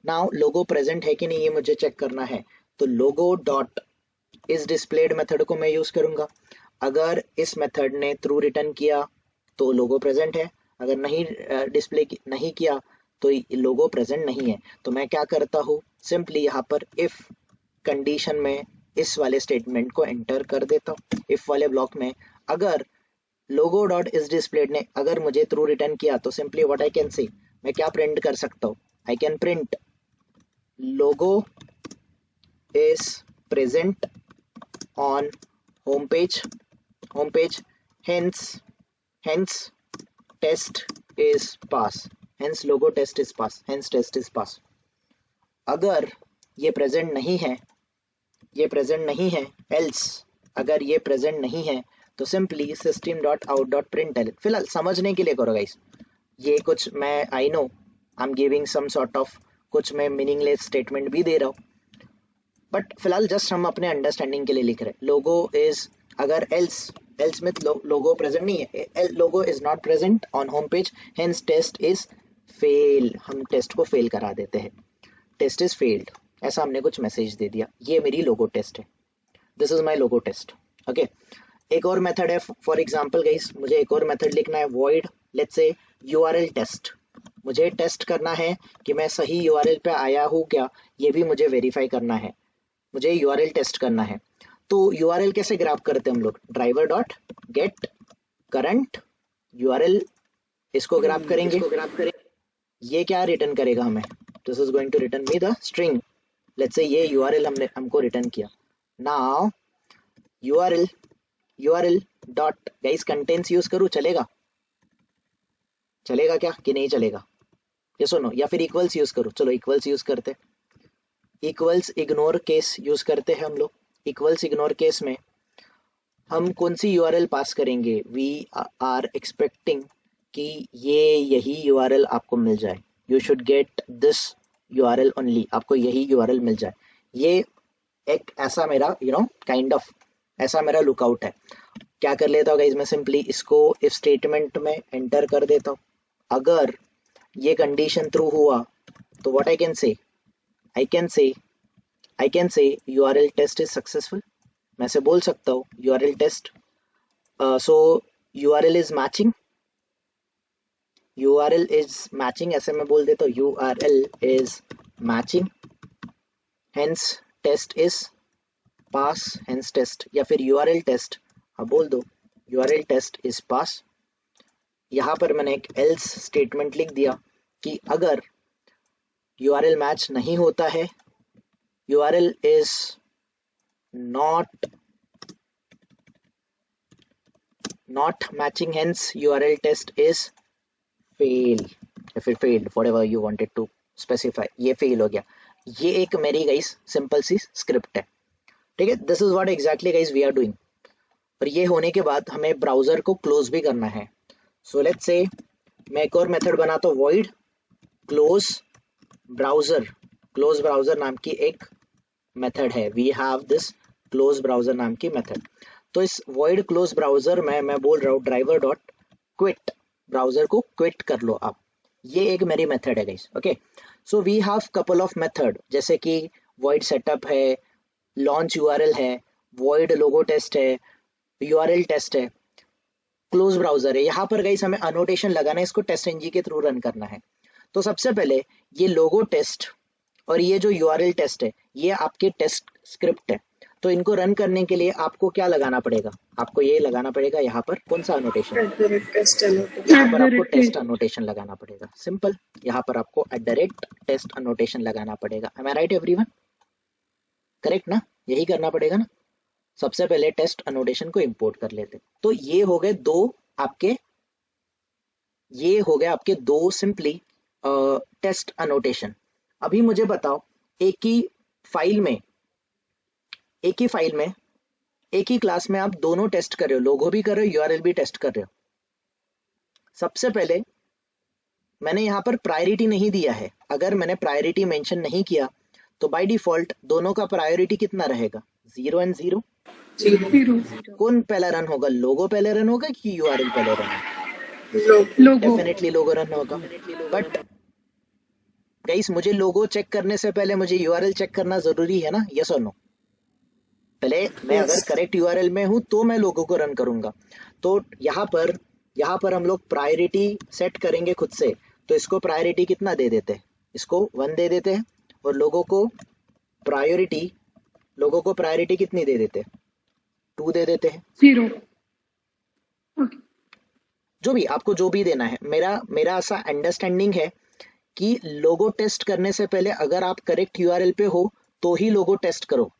नाउ लोगो प्रेजेंट है कि नहीं ये मुझे चेक करना है। तो लोगो डॉट इस डिस्प्लेड मेथड को मैं यूज करूंगा। अगर इस मेथड ने ट्रू रिटर्न किया तो लोगो प्रेजेंट है, अगर नहीं डिस्प्ले नहीं किया तो लोगो प्रेजेंट नहीं है। तो मैं क्या करता हूँ? सिंपली यहाँ पर इफ कंडीशन में इस वाले स्टेटमेंट को एंटर कर देता हूँ। इफ वाले ब्लॉक में अगर लोगो डॉट इस डिस्प्लेड ने अगर मुझे ट्रू रिटर्न किया तो सिंपली व्हाट आई कैन से, मैं क्या प्रिंट कर सकता हूँ? I can print logo is present on home page, hence test is pass, hence logo test is pass, hence test is pass। अगर ये present नहीं है, else अगर ये present नहीं है तो simply system.out.println। फिलहाल समझने के लिए करो गाइस। ये कुछ मैं I know I'm giving some sort of कुछ मैं meaningless statement भी दे रहा हूँ। बट फिलहाल जस्ट हम अपने अंडरस्टैंडिंग के लिए लिख रहे हैं लोगो इज, अगर एल्स में लोगो प्रेजेंट नहीं है, logo is not present on home page, hence test is fail, हम टेस्ट को फेल करा देते हैं, टेस्ट इज फेल्ड, ऐसा हमने कुछ मैसेज दे दिया, ये मेरी लोगो टेस्ट है, this is my logo test. Okay, एक और मेथड है, फॉर एग्जाम्पल गाइस मुझे एक और मेथड लिखना है, void let's say URL test, मुझे टेस्ट करना है कि मैं सही यूआरएल पे आया हूँ क्या, ये भी मुझे वेरीफाई करना है, मुझे यूआरएल टेस्ट करना है। तो यूआरएल कैसे ग्रैब करते हैं हम लोग, driver dot get current URL, इसको ग्रैब करेंगे, ये क्या रिटर्न करेगा हमें, this is going to return me the string, let's say ये यूआरएल हमको रिटर्न किया। Now URL dot guys contents use करूँ, चलेगा क्या कि नहीं चलेगा, ये सुनो, या फिर इक्वल्स यूज करूँ, चलो इक्वल्स यूज करते, इक्वल्स इग्नोर केस यूज करते हैं हम लोग। इक्वल्स इग्नोर केस में हम कौन सी यूआरएल पास करेंगे, वी आर एक्सपेक्टिंग कि यही यूआरएल आपको मिल जाए, you should get this URL only, आपको यही यूआरएल मिल जाए, ये एक ऐसा मेरा काइंड ऑफ ऐसा मेरा लुकआउट है। क्या कर लेता हूँ गाइज, मैं सिंपली इसको इफ स्टेटमेंट में एंटर कर देता हूँ, अगर ये कंडीशन ट्रू हुआ तो what I can say URL test is successful, मैं से बोल सकता हूँ URL test, so URL is matching, ऐसे मैं बोल देता हूँ URL is matching, hence test is pass, hence test, या फिर यूआरएल टेस्ट अब बोल दो यूआरएल टेस्ट इज पास। यहाँ पर मैंने एक एल्स स्टेटमेंट लिख दिया कि अगर यूआरएल मैच नहीं होता है, URL is not matching, hence URL test is fail, या फिर failed, whatever you wanted to specify, ये फेल हो गया। ये एक मेरी गाइस सिंपल सी स्क्रिप्ट है, ठीक है, this is what exactly guys we are doing. और ये होने के बाद हमें ब्राउजर को क्लोज भी करना है, सो लेट्स से मैं एक और मेथड बनाता हूँ, वॉइड क्लोज ब्राउजर नाम की एक मेथड है, we have this close browser नाम की मेथड। तो इस वॉइड क्लोज ब्राउजर में मैं बोल रहा हूँ ड्राइवर डॉट क्विट, ब्राउजर को क्विट कर लो आप, ये एक मेरी मेथड है guys. Okay, so we have couple of method, जैसे कि वॉइड सेटअप है, लॉन्च यूआरएल है, वॉइड लोगो टेस्ट है, यूआरएल टेस्ट है, क्लोज ब्राउजर है। यहाँ पर गाइस हमें अनोटेशन लगाना है, इसको टेस्ट एनजी के थ्रू रन करना है। तो सबसे पहले ये लोगो टेस्ट और ये जो यूआरएल टेस्ट है, ये आपके टेस्ट स्क्रिप्ट है, तो इनको रन करने के लिए आपको क्या लगाना पड़ेगा, आपको ये लगाना पड़ेगा यहाँ पर कौन सा अनोटेशन, यहाँ पर आपको टेस्ट अनोटेशन लगाना पड़ेगा, सिंपल, यहाँ पर आपको @टेस्ट अनोटेशन लगाना पड़ेगा। एम आई राइट एवरीवन, करेक्ट ना, यही करना पड़ेगा ना। सबसे पहले टेस्ट अनोटेशन को इंपोर्ट कर लेते, तो ये हो गए आपके दो सिंपली टेस्ट अनोटेशन। अभी मुझे बताओ, एक ही फाइल में एक ही क्लास में आप दोनों टेस्ट कर रहे हो, लोगो भी कर रहे हो, यूआरएल भी टेस्ट कर रहे हो। सबसे पहले मैंने यहाँ पर प्रायोरिटी नहीं दिया है, अगर मैंने प्रायोरिटी मेंशन नहीं किया तो बाय डिफॉल्ट दोनों का प्रायोरिटी कितना रहेगा, 0 एंड 0। कौन पहला रन होगा, लोगो पहले रन होगा कि यूआरएल पहले रन होगा, डेफिनेटली लोगो रन होगा। बट गाइस मुझे लोगो चेक करने से पहले मुझे यूआरएल चेक करना जरूरी है ना, यस और नो, पहले मैं अगर करेक्ट यूआरएल में हूं तो मैं लोगो को रन करूंगा। तो यहाँ पर हम लोग प्रायोरिटी सेट करेंगे खुद से, तो इसको प्रायोरिटी कितना दे देते हैं, इसको 1 दे देते हैं, और लोगो को प्रायोरिटी कितनी दे देते हैं, 2 दे देते हैं, 0। जो भी आपको जो भी देना है। मेरा ऐसा अंडरस्टैंडिंग है कि लोगो टेस्ट करने से पहले अगर आप करेक्ट यूआरएल पे हो तो ही लोगो टेस्ट करो,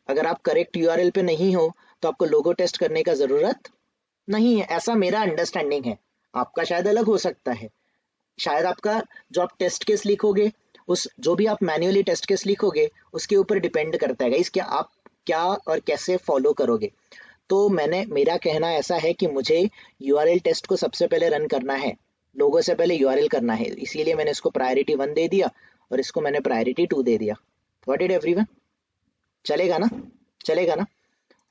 अगर आप करेक्ट यूआरएल पे नहीं हो तो आपको लोगो टेस्ट करने का जरूरत नहीं है, ऐसा मेरा अंडरस्टैंडिंग है। आपका शायद अलग हो सकता है, शायद आपका जो आप टेस्ट केस लिखोगे, उस जो भी आप मैन्युअली टेस्ट केस लिखोगे उसके ऊपर डिपेंड करता है गाइस, आप क्या और कैसे फॉलो करोगे। तो मेरा कहना ऐसा है कि मुझे यूआरएल टेस्ट को सबसे पहले रन करना है, लोगों से पहले यूआरएल करना है, इसीलिए मैंने इसको प्रायोरिटी 1 दे दिया और इसको मैंने प्रायोरिटी 2 दे दिया। व्हाट डिड एवरीवन, चलेगा ना, चलेगा ना।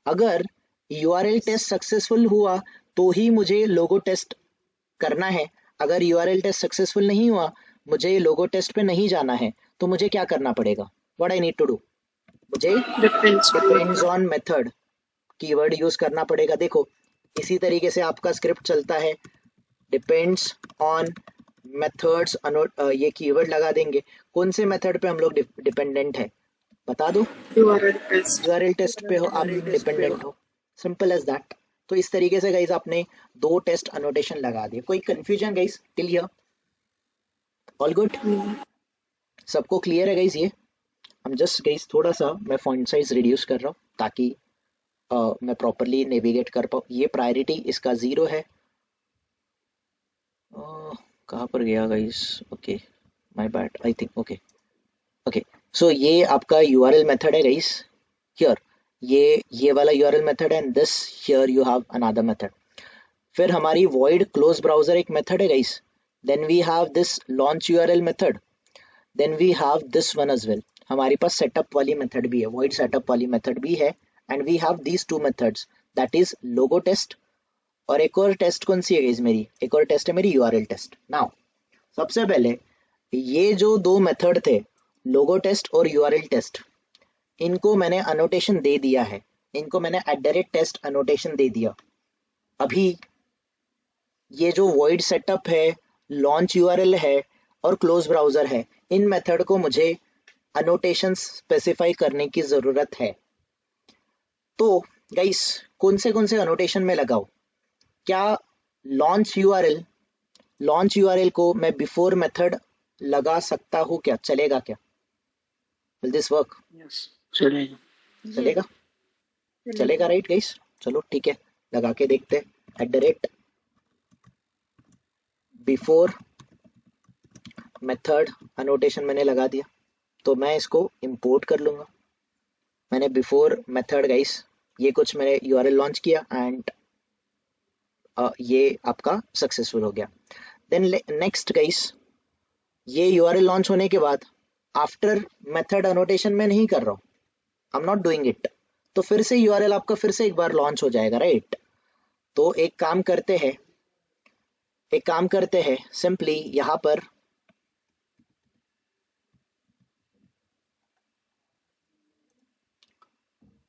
अगर URL टेस्ट सक्सेसफुल हुआ तो ही मुझे लोगो टेस्ट करना है, अगर URL टेस्ट सक्सेसफुल नहीं हुआ, मुझे लोगो टेस्ट पे नहीं जाना है, तो मुझे क्या करना पड़ेगा? What I need to do? मुझे Depends on depends method. On method keyword use करना पड़ेगा। देखो इसी तरीके से आपका स्क्रिप्ट चलता है, डिपेंड्स ऑन मेथड्स, ये कीवर्ड लगा देंगे। कौन से मेथड पे हम लोग डिपेंडेंट है बता दो। URL test. URL टेस्ट पे हो आप डिपेंडेंट हो, सिंपल एज दैट। तो इस तरीके से गाइस आपने दो टेस्ट अनोटेशन लगा दिए। कोई confusion guys till here? All good, सबको क्लियर है गाइस? ये हम जस्ट गाइस थोड़ा सा मैं फॉन्ट साइज रिड्यूस कर रहा हूँ ताकि मैं प्रॉपरली नेविगेट कर पाऊँ। ये प्रायोरिटी इसका 0 है। कहाँ पर गया guys? Okay my bad I think. Okay okay, so ये आपका URL मेथड है गाइस हियर, ये वाला URL मेथड है and this here you have another method. फिर हमारी void close browser एक मेथड है guys, then we have this launch URL method, then we have this one as well. हमारे पास सेटअप वाली मेथड भी है, void setup वाली मेथड भी है, and we have these two methods, that is logo test. और एक और टेस्ट कौन सी है गाइस मेरी? एक और टेस्ट है मेरी URL टेस्ट। नाउ सबसे पहले ये जो दो मेथड थे लोगो टेस्ट और URL टेस्ट, इनको मैंने अनोटेशन दे दिया है, इनको मैंने @test अनोटेशन दे दिया। अभी ये जो void setup है, launch URL है और close browser है, इन मेथड को मुझे अनोटेशन स्पेसिफाई करने की जरूरत है। तो गाइस कौन से अनोटेशन में लगाओ? क्या launch URL को मैं बिफोर मेथड लगा सकता हूँ क्या? चलेगा क्या? Will this work? Yes. चलेगा. चलेगा, चलेगा राइट गाइस? चलो ठीक है, लगा के देखते हैं। बिफोर मेथड अनोटेशन मैंने लगा दिया, तो मैं इसको इंपोर्ट कर लूंगा। मैंने बिफोर मेथड गाइस ये कुछ मैंने URL लॉन्च किया एंड ये आपका सक्सेसफुल हो गया। देन नेक्स्ट गाइस, ये URL लॉन्च होने के बाद आफ्टर मेथड अनोटेशन मैं नहीं कर रहा हूँ, I am not doing it, तो फिर से URL आपका फिर से एक बार लॉन्च हो जाएगा राइट। तो एक काम करते हैं सिंपली यहाँ पर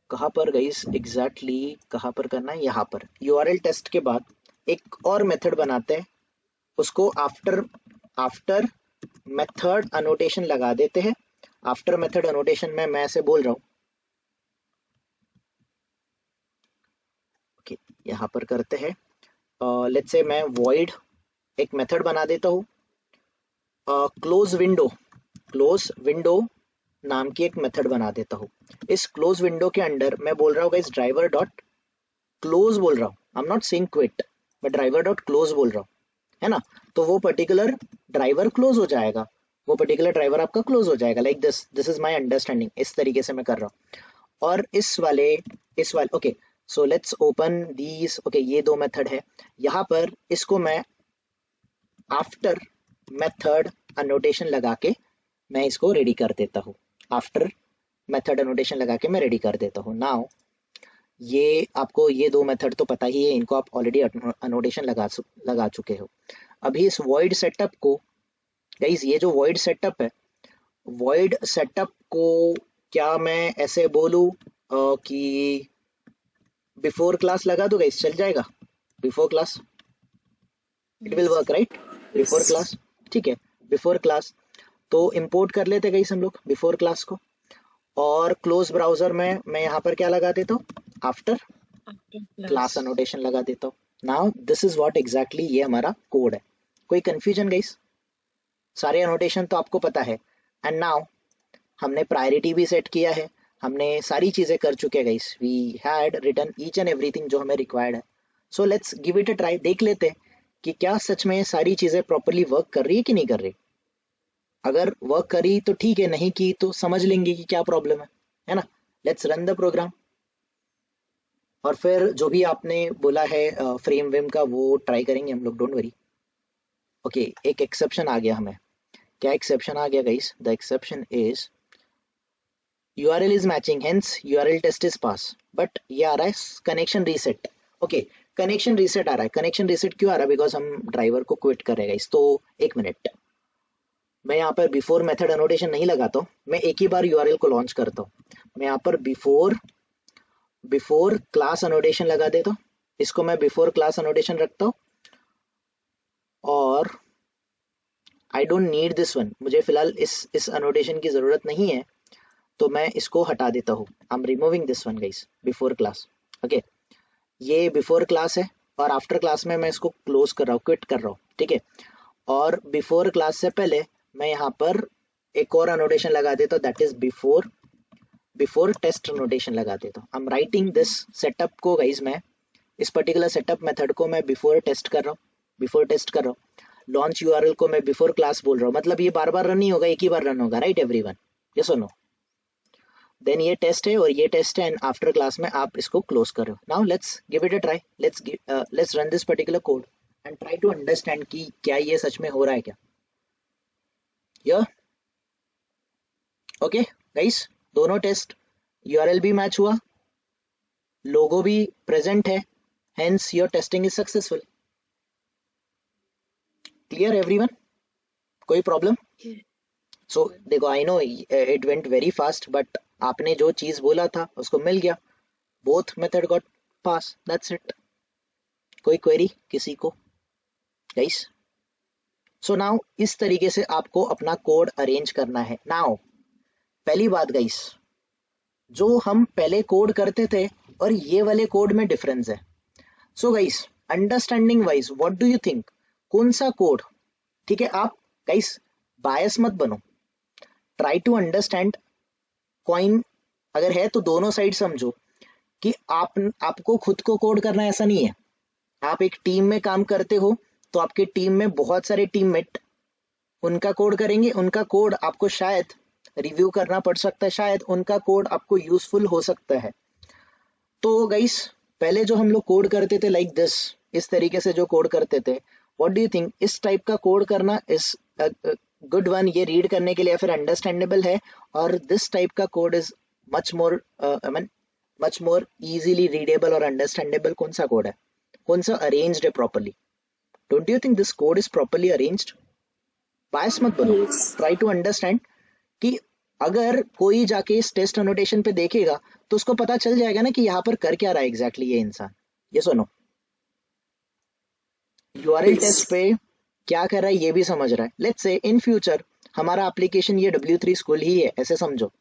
कहाँ पर गाइस एग्जैक्टली कहाँ पर करना है? यहाँ पर URL टेस्ट के बाद एक और मेथड बनाते हैं, उसको आफ्टर मेथड अनोटेशन लगा देते हैं। आफ्टर मेथड अनोटेशन में मैं ऐसे बोल रहा हूँ, ओके यहाँ पर करते हैं, लेट्स से मैं void एक मेथड बना देता हूँ, क्लोज विंडो नाम की एक मेथड बना देता हूँ। इस क्लोज विंडो के अंडर मैं बोल रहा हूँ गाइस ड्राइवर डॉट क्लोज बोल रहा हूँ, I am not saying quit, but driver dot close बोल रहा हूँ, है ना? तो वो पर्टिकुलर ड्राइवर क्लोज हो जाएगा, वो पर्टिकुलर ड्राइवर आपका क्लोज हो जाएगा, like this is my understanding. इस तरीके से मैं कर रहा हूँ। और इस वाले okay, so let's open these. Okay ये दो मेथड है, यहाँ पर इसको मैं आफ्टर मेथड अनोटेशन लगा के मैं इसको रेडी कर देता हूँ। आफ्टर मेथड अनोटेशन लगा के मैं रेडी कर देता हूँ। नाउ ये आपको ये दो मेथड तो पता ही है, इनको आप ऑलरेडी अनोटेशन लगा चुके हो। अभी इस void सेटअप को गाइस, ये जो void सेटअप है, void सेटअप को क्या मैं ऐसे बोलूं कि बिफोर क्लास लगा दो गाइस, चल जाएगा? Before class it will work right? Before class ठीक है, बिफोर क्लास तो इंपोर्ट कर लेते गाइस हम लोग बिफोर क्लास को। और क्लोज ब्राउजर में मैं यहाँ पर क्या लगा देता हूँ? आफ्टर क्लास अनोटेशन लगा देता हूँ। Now this is what exactly ये हमारा कोड है। कोई कंफ्यूजन गाइस? सारे अनोटेशन तो आपको पता है। एंड नाउ हमने प्रायोरिटी भी सेट किया है, हमने सारी चीजें कर चुके हैं guys, we had written each and everything जो हमें रिक्वायर्ड है। So let's give it a try, देख लेते हैं कि क्या सच में सारी चीजें प्रॉपरली वर्क कर रही है कि नहीं कर रही। अगर वर्क करी तो ठीक है, नहीं की तो समझ लेंगे कि क्या प्रॉब्लम है ना? Let's run the program. और फिर जो भी आपने बोला है फ्रेम वेम का वो ट्राई करेंगे हम लोग, डोंट वरी। ओके एक एक्सेप्शन आ गया हमें। क्या एक्सेप्शन आ गया guys? The exception is URL is matching, hence URL test is pass. But ये आ रहा है connection reset. Okay, connection reset आ रहा है. कनेक्शन रीसेट क्यों आ रहा है? बिकॉज हम ड्राइवर को क्विट करेगा इस. तो एक मिनट, मैं यहाँ पर बिफोर मेथड अनोटेशन नहीं लगाता हूँ, मैं एक ही बार URL को लॉन्च करता हूँ. मैं यहाँ पर बिफोर क्लास अनोटेशन लगा देता हूँ. इसको मैं बिफोर क्लास अनोटेशन रखता हूँ और I don't need this one. मुझे फिलहाल इस अनोटेशन की जरूरत नहीं है, तो मैं इसको हटा देता हूँ. I am removing this one guys, before class. Okay, ये बिफोर क्लास है और आफ्टर क्लास में मैं इसको क्लोज कर रहा हूँ, क्विट कर रहा हूँ. ठीक है, और बिफोर क्लास से पहले मैं यहाँ पर एक और अनोटेशन लगा देता हूँ, that is before test annotation लगा देता हूँ. I am writing this setup को गाइस, मैं इस पर्टिकुलर सेटअप मेथड को मैं बिफोर टेस्ट कर रहा हूँ. लॉन्च URL को मैं बिफोर क्लास बोल रहा हूँ, मतलब ये बार बार रन नहीं होगा, एक ही बार रन होगा. राइट एवरीवन, यस और नो? देन ये टेस्ट है और ये टेस्ट है, एंड आफ्टर क्लास में आप इसको क्लोज करो. Now let's give it a try. Let's run this particular code and try to understand कि क्या ये सच में हो रहा है क्या. या ओके गाइस, दोनों टेस्ट, URL भी मैच हुआ, लोगो भी प्रेजेंट है, hence your testing is successful. Clear everyone? कोई प्रॉब्लम? सो देखो, I know it went very fast, but आपने जो चीज बोला था उसको मिल गया. Both method got pass, that's it. कोई क्वेरी किसी को गाइस? सो नाउ इस तरीके से आपको अपना कोड अरेंज करना है. नाउ पहली बात गाइस, जो हम पहले कोड करते थे और ये वाले कोड में डिफरेंस है. So guys, understanding wise what do you think, कौन सा कोड? ठीक है, आप गाइस बायस मत बनो, ट्राई टू अंडरस्टैंड. कॉइन अगर है तो दोनों साइड समझो कि आपको खुद को कोड करना ऐसा नहीं है. आप एक टीम में काम करते हो तो आपके टीम में बहुत सारे टीममेट उनका कोड करेंगे, उनका कोड आपको शायद रिव्यू करना पड़ सकता है, शायद उनका कोड आपको यूजफुल हो सकता है. तो गाइस, पहले जो हम लोग कोड करते थे लाइक दिस, इस तरीके से जो कोड करते थे, व्हाट डू यू थिंक, इस टाइप का कोड करना इज गुड वन, ये रीड करने के लिए, या फिर अंडरस्टैंडेबल है? और दिस टाइप का code is much more easily readable और अंडरस्टैंडेबल. कौन सा कोड है, कौन सा अरेंज्ड है properly? Don't you think this code is properly arranged? Bias मत बनो, ट्राई टू अंडरस्टैंड कि अगर कोई जाके इस टेस्ट अनोटेशन पे देखेगा तो उसको पता चल जाएगा ना कि यहाँ पर कर क्या रहा है एग्जैक्टली ये इंसान. ये सुनो, URL टेस्ट पे क्या कर रहा है ये भी समझ रहा है. लेट्स से इन फ्यूचर हमारा एप्लीकेशन ये W3 स्कूल ही है, ऐसे समझो.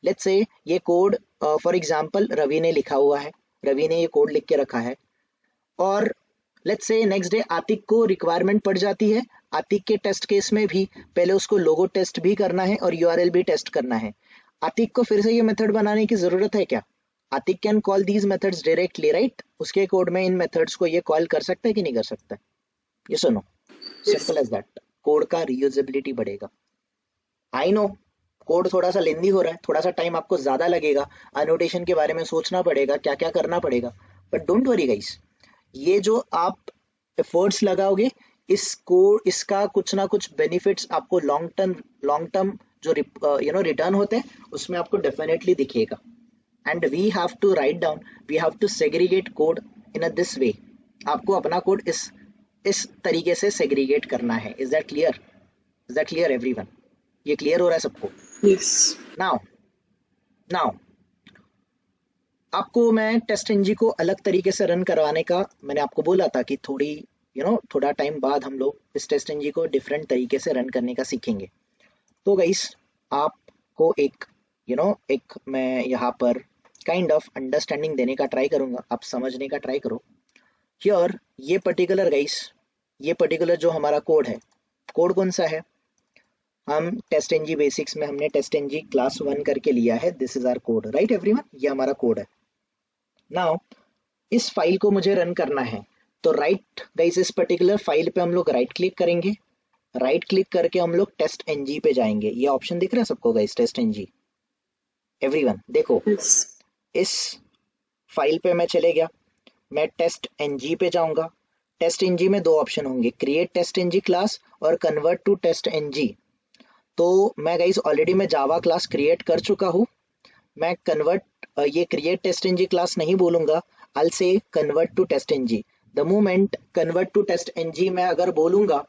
लेट्स से ये कोड फॉर एग्जांपल रवि ने लिखा हुआ है, रवि ने ये कोड लिख के रखा है, और let's say next day Atiq को रिक्वायरमेंट पड़ जाती है. आतिक के टेस्ट केस में भी पहले उसको लोगो टेस्ट भी करना है और URL भी टेस्ट करना है. आतिक को फिर से ये मेथड बनाने की जरूरत है क्या? Atiq can call these methods directly, right? उसके कोड में इन मेथड्स को ये कॉल कर सकता है कि नहीं कर सकता? ये सुनो, सिंपल एज दैट. कोड का रीयूजेबिलिटी बढ़ेगा. आई नो कोड थोड़ा सा लेंदी हो रहा है, थोड़ा सा टाइम आपको ज्यादा लगेगा, अनोटेशन के बारे में सोचना पड़ेगा, क्या क्या करना पड़ेगा, बट डोंट वरी गाइस, ये जो आप एफर्ट्स लगाओगे इसका कुछ ना कुछ बेनिफिट्स आपको लॉन्ग टर्म जो रिटर्न होते हैं उसमें आपको डेफिनेटली दिखेगा. And we have to write down, we have to segregate code in a this way. आपको अपना कोड इस तरीके से सेग्रीगेट करना है. Is that clear everyone? ये क्लियर हो रहा है सबको? Yes. नाउ आपको मैं टेस्ट एनजी को अलग तरीके से रन करवाने का मैंने आपको बोला था कि थोड़ा टाइम बाद हम लोग इस टेस्ट एनजी को डिफरेंट तरीके से रन करने का सीखेंगे. तो गाइस, आपको एक मैं यहाँ पर काइंड ऑफ अंडरस्टैंडिंग देने का ट्राई करूंगा, आप समझने का ट्राई करो. हियर ये पर्टिकुलर जो हमारा कोड है, कोड कौन सा है? हम टेस्ट एनजी बेसिक्स में हमने टेस्ट एनजी क्लास 1 करके लिया है. This is our code, right everyone? ये हमारा कोड है. नाउ इस फाइल को मुझे रन करना है, तो राइट गाइस, इस पर्टिकुलर फाइल पे हम लोग राइट क्लिक करेंगे. राइट क्लिक करके हम लोग टेस्ट एनजी पे जाएंगे. ये ऑप्शन दिख रहा है सबको गाइस, टेस्ट एनजी? एवरीवन देखो, Yes. इस फाइल पे मैं चले गया, मैं टेस्ट एनजी पे जाऊंगा. टेस्ट एनजी में दो ऑप्शन होंगे, क्रिएट टेस्ट एनजी क्लास और कन्वर्ट टू टेस्ट एनजी. तो मैं गाइस ऑलरेडी मैं जावा क्लास क्रिएट कर चुका हूँ. मैं कन्वर्ट ये क्रिएट टेस्ट एनजी क्लास नहीं बोलूंगा, I'll say convert to test NG. The moment convert to test NG मैं अगर बोलूंगा,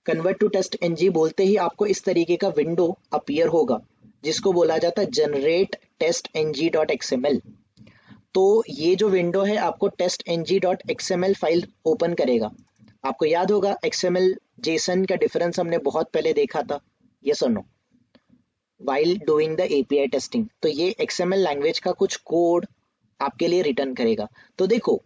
कन्वर्ट टू टेस्ट एनजी बोलते ही आपको इस तरीके का विंडो अपीयर होगा जिसको बोला जाता है generate test NG dot XML. तो ये जो विंडो है आपको test NG dot XML file open करेगा। आपको याद होगा एक्सएमएल जेसन का डिफरेंस हमने बहुत पहले देखा था, यस और no, while doing the API testing. तो ये एक्सएमएल लैंग्वेज का कुछ कोड आपके लिए रिटर्न करेगा। तो देखो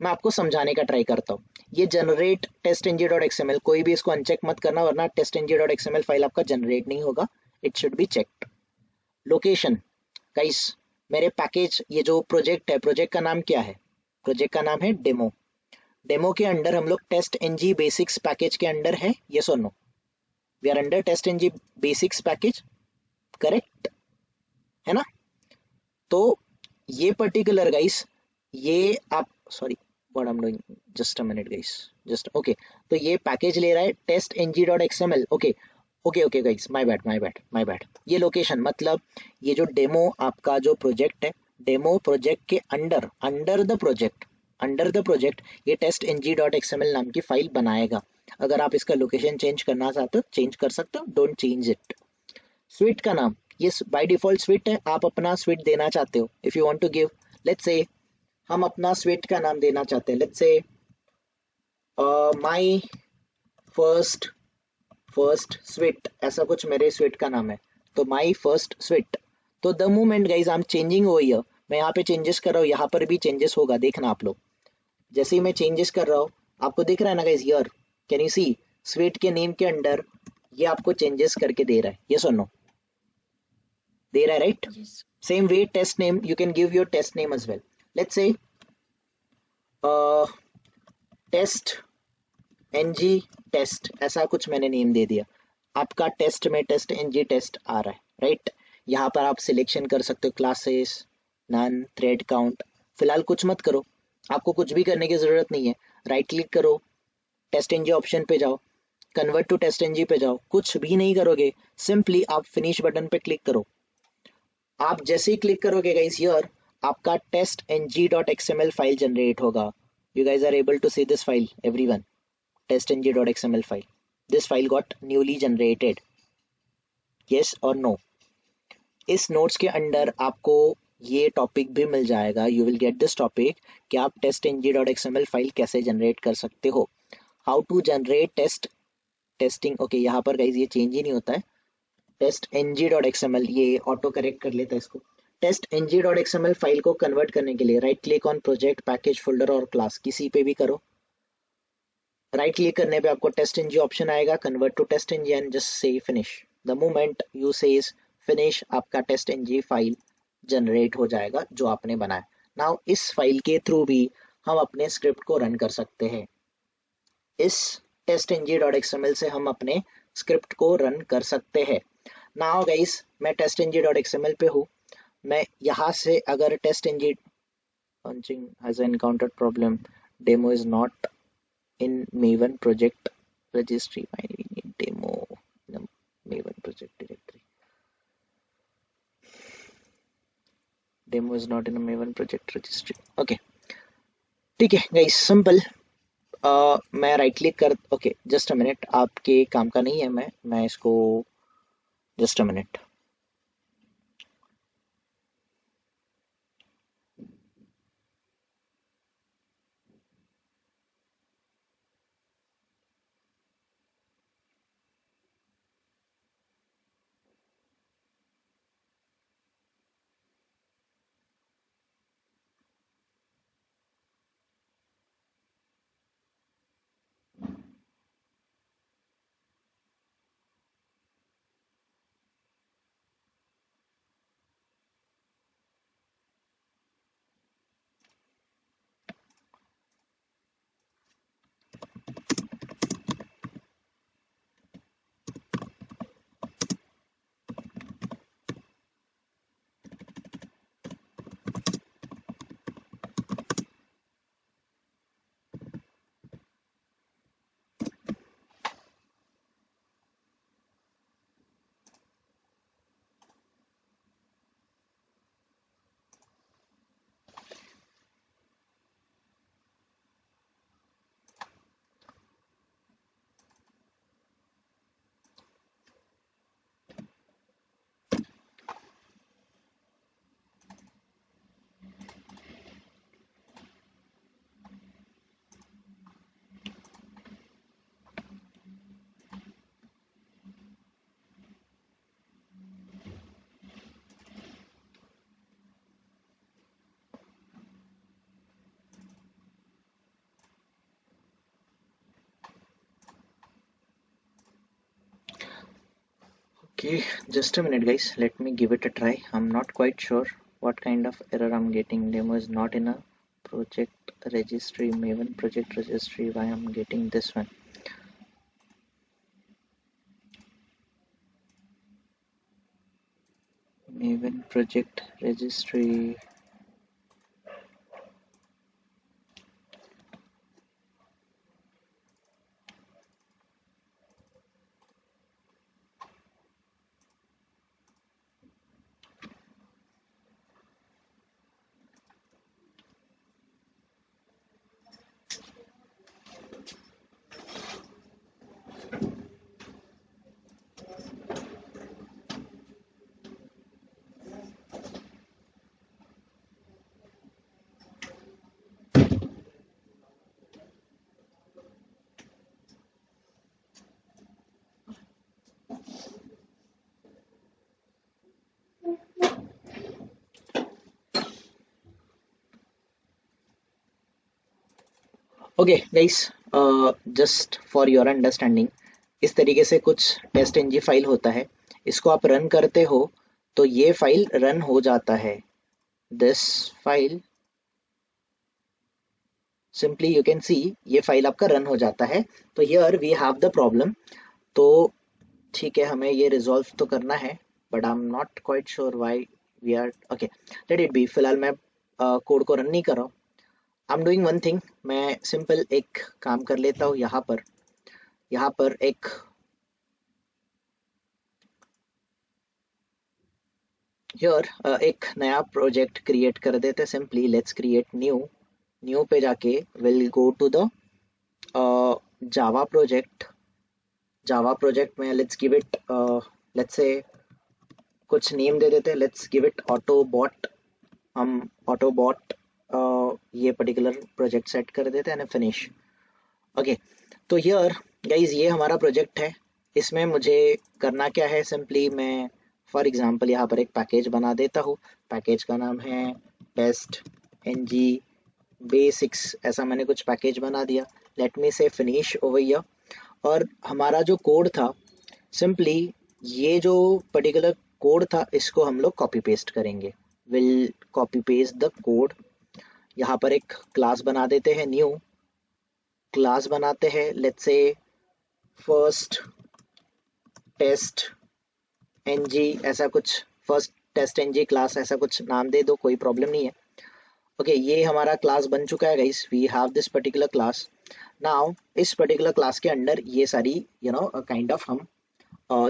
मैं आपको समझाने का ट्राई करता हूँ। ये generate test NG dot XML, कोई भी इसको अनचेक मत करना वरना test NG dot XML file आपका जनरेट नहीं होगा, it should be checked. Location guys, मेरे पैकेज ये जो प्रोजेक्ट है, प्रोजेक्ट का नाम क्या है? प्रोजेक्ट का नाम है डेमो। डेमो के अंडर हम लोग टेस्ट एनजी बेसिक्स पैकेज के अंडर है, यस और no? We are under test NG basics package, correct है ना? तो ये पर्टिकुलर गाइस, ये आप sorry what I am doing, just a minute guys, just okay. तो ये पैकेज ले रहा है test NG dot XML, okay okay okay guys, my bad my bad my bad. ये लोकेशन मतलब ये जो डेमो आपका जो प्रोजेक्ट है, डेमो प्रोजेक्ट के अंडर, अंडर द प्रोजेक्ट ये टेस्ट एनजी डॉट एक्सएमएल नाम की फाइल बनाएगा। अगर आप इसका लोकेशन चेंज करना चाहते हो चेंज कर सकते हो, डोंट चेंज इट। स्विट का नाम ये बाय डिफॉल्ट स्विट है, आप अपना स्विट देना चाहते हो, if you want to give, let's say हम अपना स्विट का नाम देना चाहते हैं, let's say my first sweet, ऐसा कुछ मेरे स्विट का नाम है, तो माय फर्स्ट स्विट। तो the moment guys I am changing over here, मैं यहाँ पे चेंजेस कर रहा हूँ, यहाँ पर भी चेंजेस होगा, देखना आप लोग। जैसे ही मैं चेंजेस कर रहा हूँ आपको दिख रहा है ना guys, here can you see suite के नेम के अंडर ये आपको चेंजेस करके दे रहा है, यस और नो? दे रहा है right? Yes. Same way test name, you can give your test name as well. Let's say test ng test, ऐसा कुछ मैंने नेम दे दिया। आपका टेस्ट में टेस्ट ng टेस्ट आ रहा है राइट? यहाँ पर आप सिलेक्शन कर सकते हो क्लासेस, नन, थ्रेड काउंट। फिलहाल कुछ मत करो, आपको कुछ भी करने की जरूरत नहीं है। राइट क्लिक करो, टेस्ट ng ऑप्शन पे जाओ, कन्वर्ट टू टेस्ट ng पे जाओ, कुछ भी नहीं करोगे, सिंपली आप फिनिश बटन पे क्लिक करो। आप जैसे ही क्लिक करोगे गाइस हियर आपका टेस्ट ng.xml फाइल जनरेट होगा। You guys are able to see this file everyone, test ng.xml file, this file got newly generated, yes और नो? इस नोट्स के अंडर आपको ये टॉपिक भी मिल जाएगा, you will get this topic कि आप टेस्ट ng.xml फाइल कैसे जनरेट कर सकते हो, how to generate testing. Okay यहाँ पर गाइस ये चेंज ही नहीं होता है, टेस्ट ng.xml ये ऑटो करेक्ट कर लेता है इसको। टेस्ट ng.xml फाइल को कन्वर्ट करने के लिए right click on project, package, folder और क्लास, किसी पे भी करो। राइट क्लिक करने पे आपको टेस्ट ng ऑप्शन आएगा, convert to test ng and just say finish. The moment you says finish आपका टेस्ट ng फाइल जनरेट हो जाएगा जो आपने बनाया। नाउ इस फाइल के थ्रू भी हम अपने स्क्रिप्ट को रन कर सकते हैं। इस टेस्ट ng.xml से हम अपने स्क्रिप्ट को रन कर सकते हैं। नाउ गाइस मैं टेस्ट ng.xml पे हूँ, मैं यहाँ से अगर test ng launching has encountered problem, demo is not in maven project registry, I need demo in a maven project directory, demo is not in a maven project registry, okay ठीक है guys, simple. मैं right click कर, okay just a minute, आपके काम का नहीं है, मैं इसको just a minute. Okay, just a minute, guys. Let me give it a try. I'm not quite sure what kind of error I'm getting. Demo is not in a project registry, Maven project registry. Why I'm getting this one? Maven project registry. Okay guys, just for your understanding, इस तरीके से कुछ test NG file होता है. इसको आप run करते हो तो ये फाइल रन हो जाता है. This file simply you can see, ये फाइल आपका रन हो जाता है. तो here we have the problem. तो ठीक है, हमें ये रिजॉल्व तो करना है, but I am not quite sure why we are. Okay, let it be. फिलहाल मैं कोड को रन नहीं कर रहा हूँ. I am doing one thing. मैं सिंपल एक काम कर लेता हूँ. यहाँ पर एक एक नया प्रोजेक्ट क्रिएट कर देते. सिंपली लेट्स क्रिएट न्यू पे जाके will go to the Java project में let's give it, let's say कुछ नेम दे देते हैं. Let's give it autobot. हम ऑटोबॉट ये पर्टिकुलर प्रोजेक्ट सेट कर देते हैं. फिनिश. ओके, तो हियर गाइज ये हमारा प्रोजेक्ट है. इसमें मुझे करना क्या है, सिंपली मैं फॉर एग्जांपल यहाँ पर एक पैकेज बना देता हूँ. पैकेज का नाम है टेस्ट एनजी बेसिक्स. ऐसा मैंने कुछ पैकेज बना दिया. लेट मी से फिनिश ओवर हियर. और हमारा जो कोड था, सिंपली ये जो पर्टिकुलर कोड था, इसको हम लोग कॉपी पेस्ट करेंगे. Will copy paste the code. यहाँ पर एक क्लास बना देते हैं, न्यू क्लास बनाते हैं. Let's say first test NG, ऐसा कुछ, फर्स्ट टेस्ट एनजी क्लास, ऐसा कुछ नाम दे दो, कोई प्रॉब्लम नहीं है. ओके, ये हमारा क्लास बन चुका है guys. We have this particular class. Now इस पर्टिकुलर क्लास के अंडर ये सारी काइंड ऑफ हम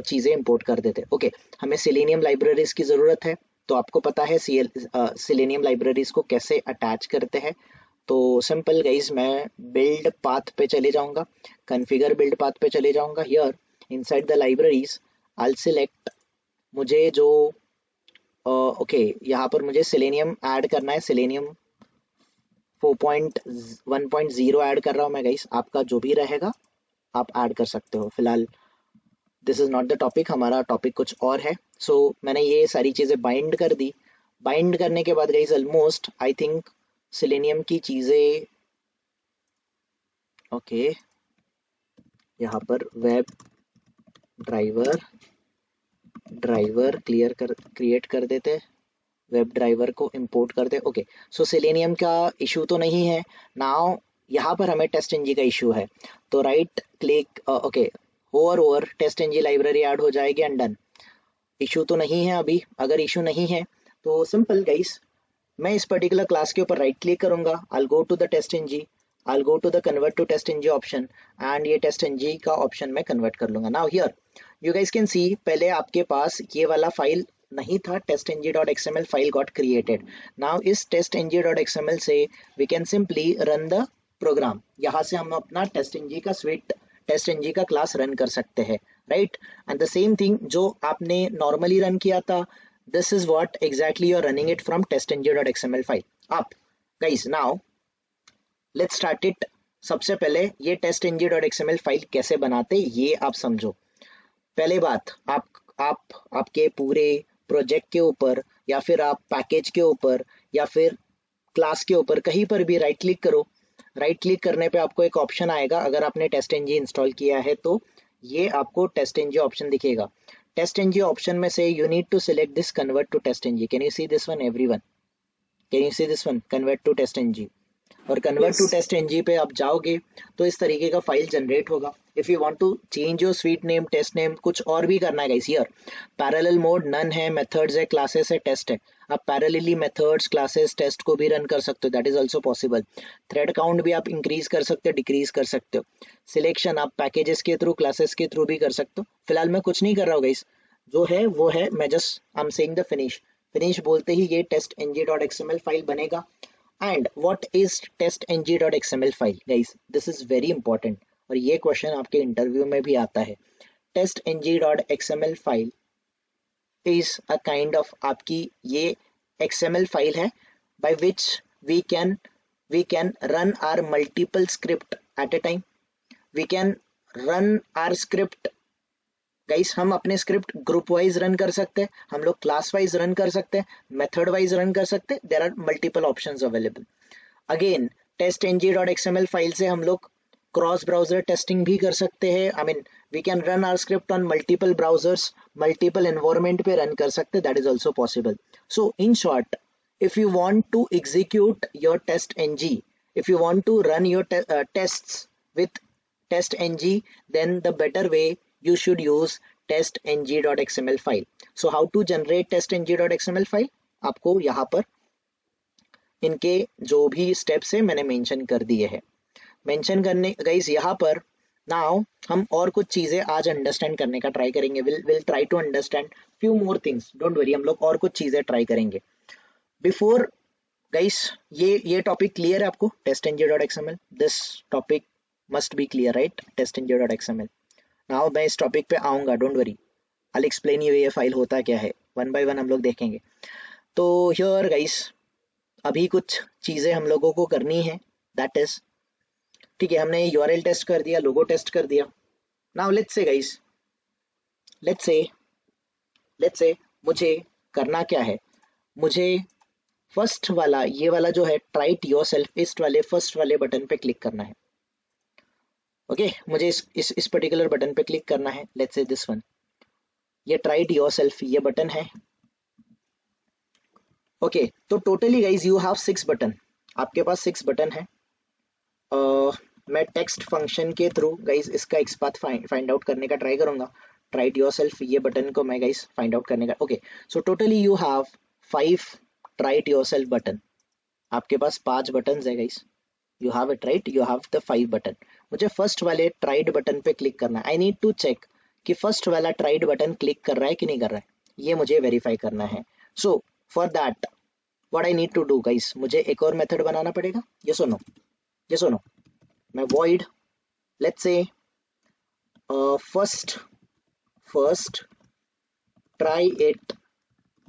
चीज़ें इंपोर्ट कर देते हैं. ओके, हमें सिलेनियम लाइब्रेरीज की ज़रूरत है. तो आपको पता है सिलेनियम लाइब्रेरीज को कैसे अटैच करते हैं. तो सिंपल गाइज, मैं बिल्ड पाथ पे चले जाऊंगा, कॉन्फ़िगर बिल्ड पाथ पे चले जाऊंगा. Here inside the libraries I select, मुझे जो ओके यहाँ पर मुझे सिलेनियम ऐड करना है. सिलेनियम 4.1.0 ऐड कर रहा हूँ मैं गाइस. आपका जो भी रहेगा आप ऐड कर सकते हो. फिलहाल this is not the topic, हमारा टॉपिक कुछ और है. सो मैंने ये सारी चीज़ें बाइंड कर दी. बाइंड करने के बाद guys almost I think selenium की चीज़ें, ओके यहाँ पर वेब ड्राइवर क्रिएट कर देते. वेब ड्राइवर को इंपोर्ट कर दे. ओके, सो सिलेनियम का इशू तो नहीं है. नाउ यहाँ पर हमें टेस्ट एनजी का इशू है. तो right click, okay, over test NG library add हो जाएगी एंड डन. इशू तो नहीं है अभी. अगर इशू नहीं है तो सिंपल गाइस, मैं इस पर्टिकुलर क्लास के ऊपर राइट क्लिक करूंगा. I go to the TestNG, I go to the convert to test NG option and ये टेस्ट एनजी का ऑप्शन मैं कन्वर्ट कर लूंगा. Now here you guys can see, पहले आपके पास ये वाला फाइल नहीं था. testng.xml file got created. Now इस testng.xml से we can simply run the program. यहाँ से हम अपना testng का स्विट, testng का क्लास रन कर सकते हैं, right. And the same thing जो आपने नॉर्मली रन किया था, this is what exactly you are running it from testng.xml file. आप guys now let's start it. सबसे पहले ये testng.xml फाइल कैसे बनाते ये आप समझो. पहले बात, आपके पूरे प्रोजेक्ट के ऊपर या फिर आप पैकेज के ऊपर या फिर क्लास के ऊपर कहीं पर भी राइट क्लिक करो. राइट क्लिक करने पे आपको एक ऑप्शन आएगा. अगर आपने टेस्ट एनजी इंस्टॉल किया है तो ये आपको टेस्ट एनजी ऑप्शन दिखेगा. टेस्ट एनजी ऑप्शन में से you need to select this convert to test NG. Can you see this one everyone? Can you see this one convert to test NG? और convert to Yes. TestNG पे आप जाओगे तो इस तरीके का फाइल जनरेट होगा. If you want to change your suite name, test name, कुछ और भी करना है guys, here parallel mode none है, मेथड्स है, क्लासेस है, टेस्ट है. आप पैरेलली मेथड्स, क्लासेस, टेस्ट को भी रन कर सकते हो, that is also possible. Thread count भी आप इंक्रीज कर सकते हो, डिक्रीज कर सकते हो. सिलेक्शन आप पैकेजेस के थ्रू, क्लासेस के थ्रू भी कर सकते हो. फिलहाल मैं कुछ नहीं कर रहा हूँ गाइस, जो है वो है. मैं just I am saying the finish. Finish बोलते ही ये टेस्ट ng.xml फाइल बनेगा. And what is testng.xml file? Guys, this is very important और ये क्वेश्चन आपके इंटरव्यू में भी आता है. testng.xml file is a kind of आपकी ये XML फाइल है by which we can run our multiple script at a time. We can run our script guys. हम अपने स्क्रिप्ट ग्रुप वाइज रन कर सकते हैं, हम लोग क्लास वाइज रन कर सकते हैं, मेथड वाइज रन कर सकते हैं. There are multiple options available. Again testng.xml file से हम लोग क्रॉस ब्राउजर टेस्टिंग भी कर सकते हैं. I mean we can run our script on multiple browsers, multiple environment पे रन कर सकते हैं, that is also possible. So in short, if you want to execute your test ng, if you want to run your tests with test ng, then the better way you should use testng.xml file. So how to generate testng.xml file? आपको यहाँ पर इनके जो भी steps है मैंने mention कर दिए हैं. मेंशन करने गाइस यहाँ पर नाउ हम और कुछ चीजें आज अंडरस्टैंड करने का ट्राई करेंगे. Will try to understand few more things, don't worry. हम लोग और कुछ चीजें ट्राई करेंगे. बिफोर गाइस, ये टॉपिक क्लियर है आपको? testng.xml, this topic must be clear, right? testng.xml. Now मैं इस टॉपिक पे आऊंगा, don't worry. I explain you ये फाइल होता क्या है, वन बाय वन हम लोग देखेंगे. तो हियर गाइस, अभी कुछ चीजें हम लोगों को करनी है. दैट इज ठीक है, हमने यूआरएल टेस्ट कर दिया, लोगो टेस्ट कर दिया. Now let's say guys, let's say मुझे करना क्या है. मुझे फर्स्ट वाला, ये वाला जो है ट्राइट योरसेल्फ, इस वाले फर्स्ट वाले बटन पे क्लिक करना है. ओके मुझे इस पर्टिकुलर बटन पे क्लिक करना है. लेट्स से दिस वन, ये ट्राइट योरसेल्फ ये बटन है. ओके तो totally guys you have 6 button. आपके पास 6 बटन है. मैं टेक्स्ट फंक्शन के थ्रू गाइज इसका एक्सपाथ फाइंड आउट करने का ट्राई करूंगा. ट्राइट योरसेल्फ ये बटन को मैं गाइज फाइंड आउट करने का. Okay so totally you have 5 try it yourself button. आपके पास 5 बटन है guys. You have it right, you have the 5 button. मुझे फर्स्ट वाले ट्राइड बटन पे क्लिक करना है. आई नीड टू चेक कि फर्स्ट वाला ट्राइड बटन क्लिक कर रहा है कि नहीं कर रहा है, ये मुझे वेरीफाई करना है. So for that what I need to do guys, मुझे एक और मेथड बनाना पड़ेगा. यस और नो? यस और नो? मैं void let's say first try it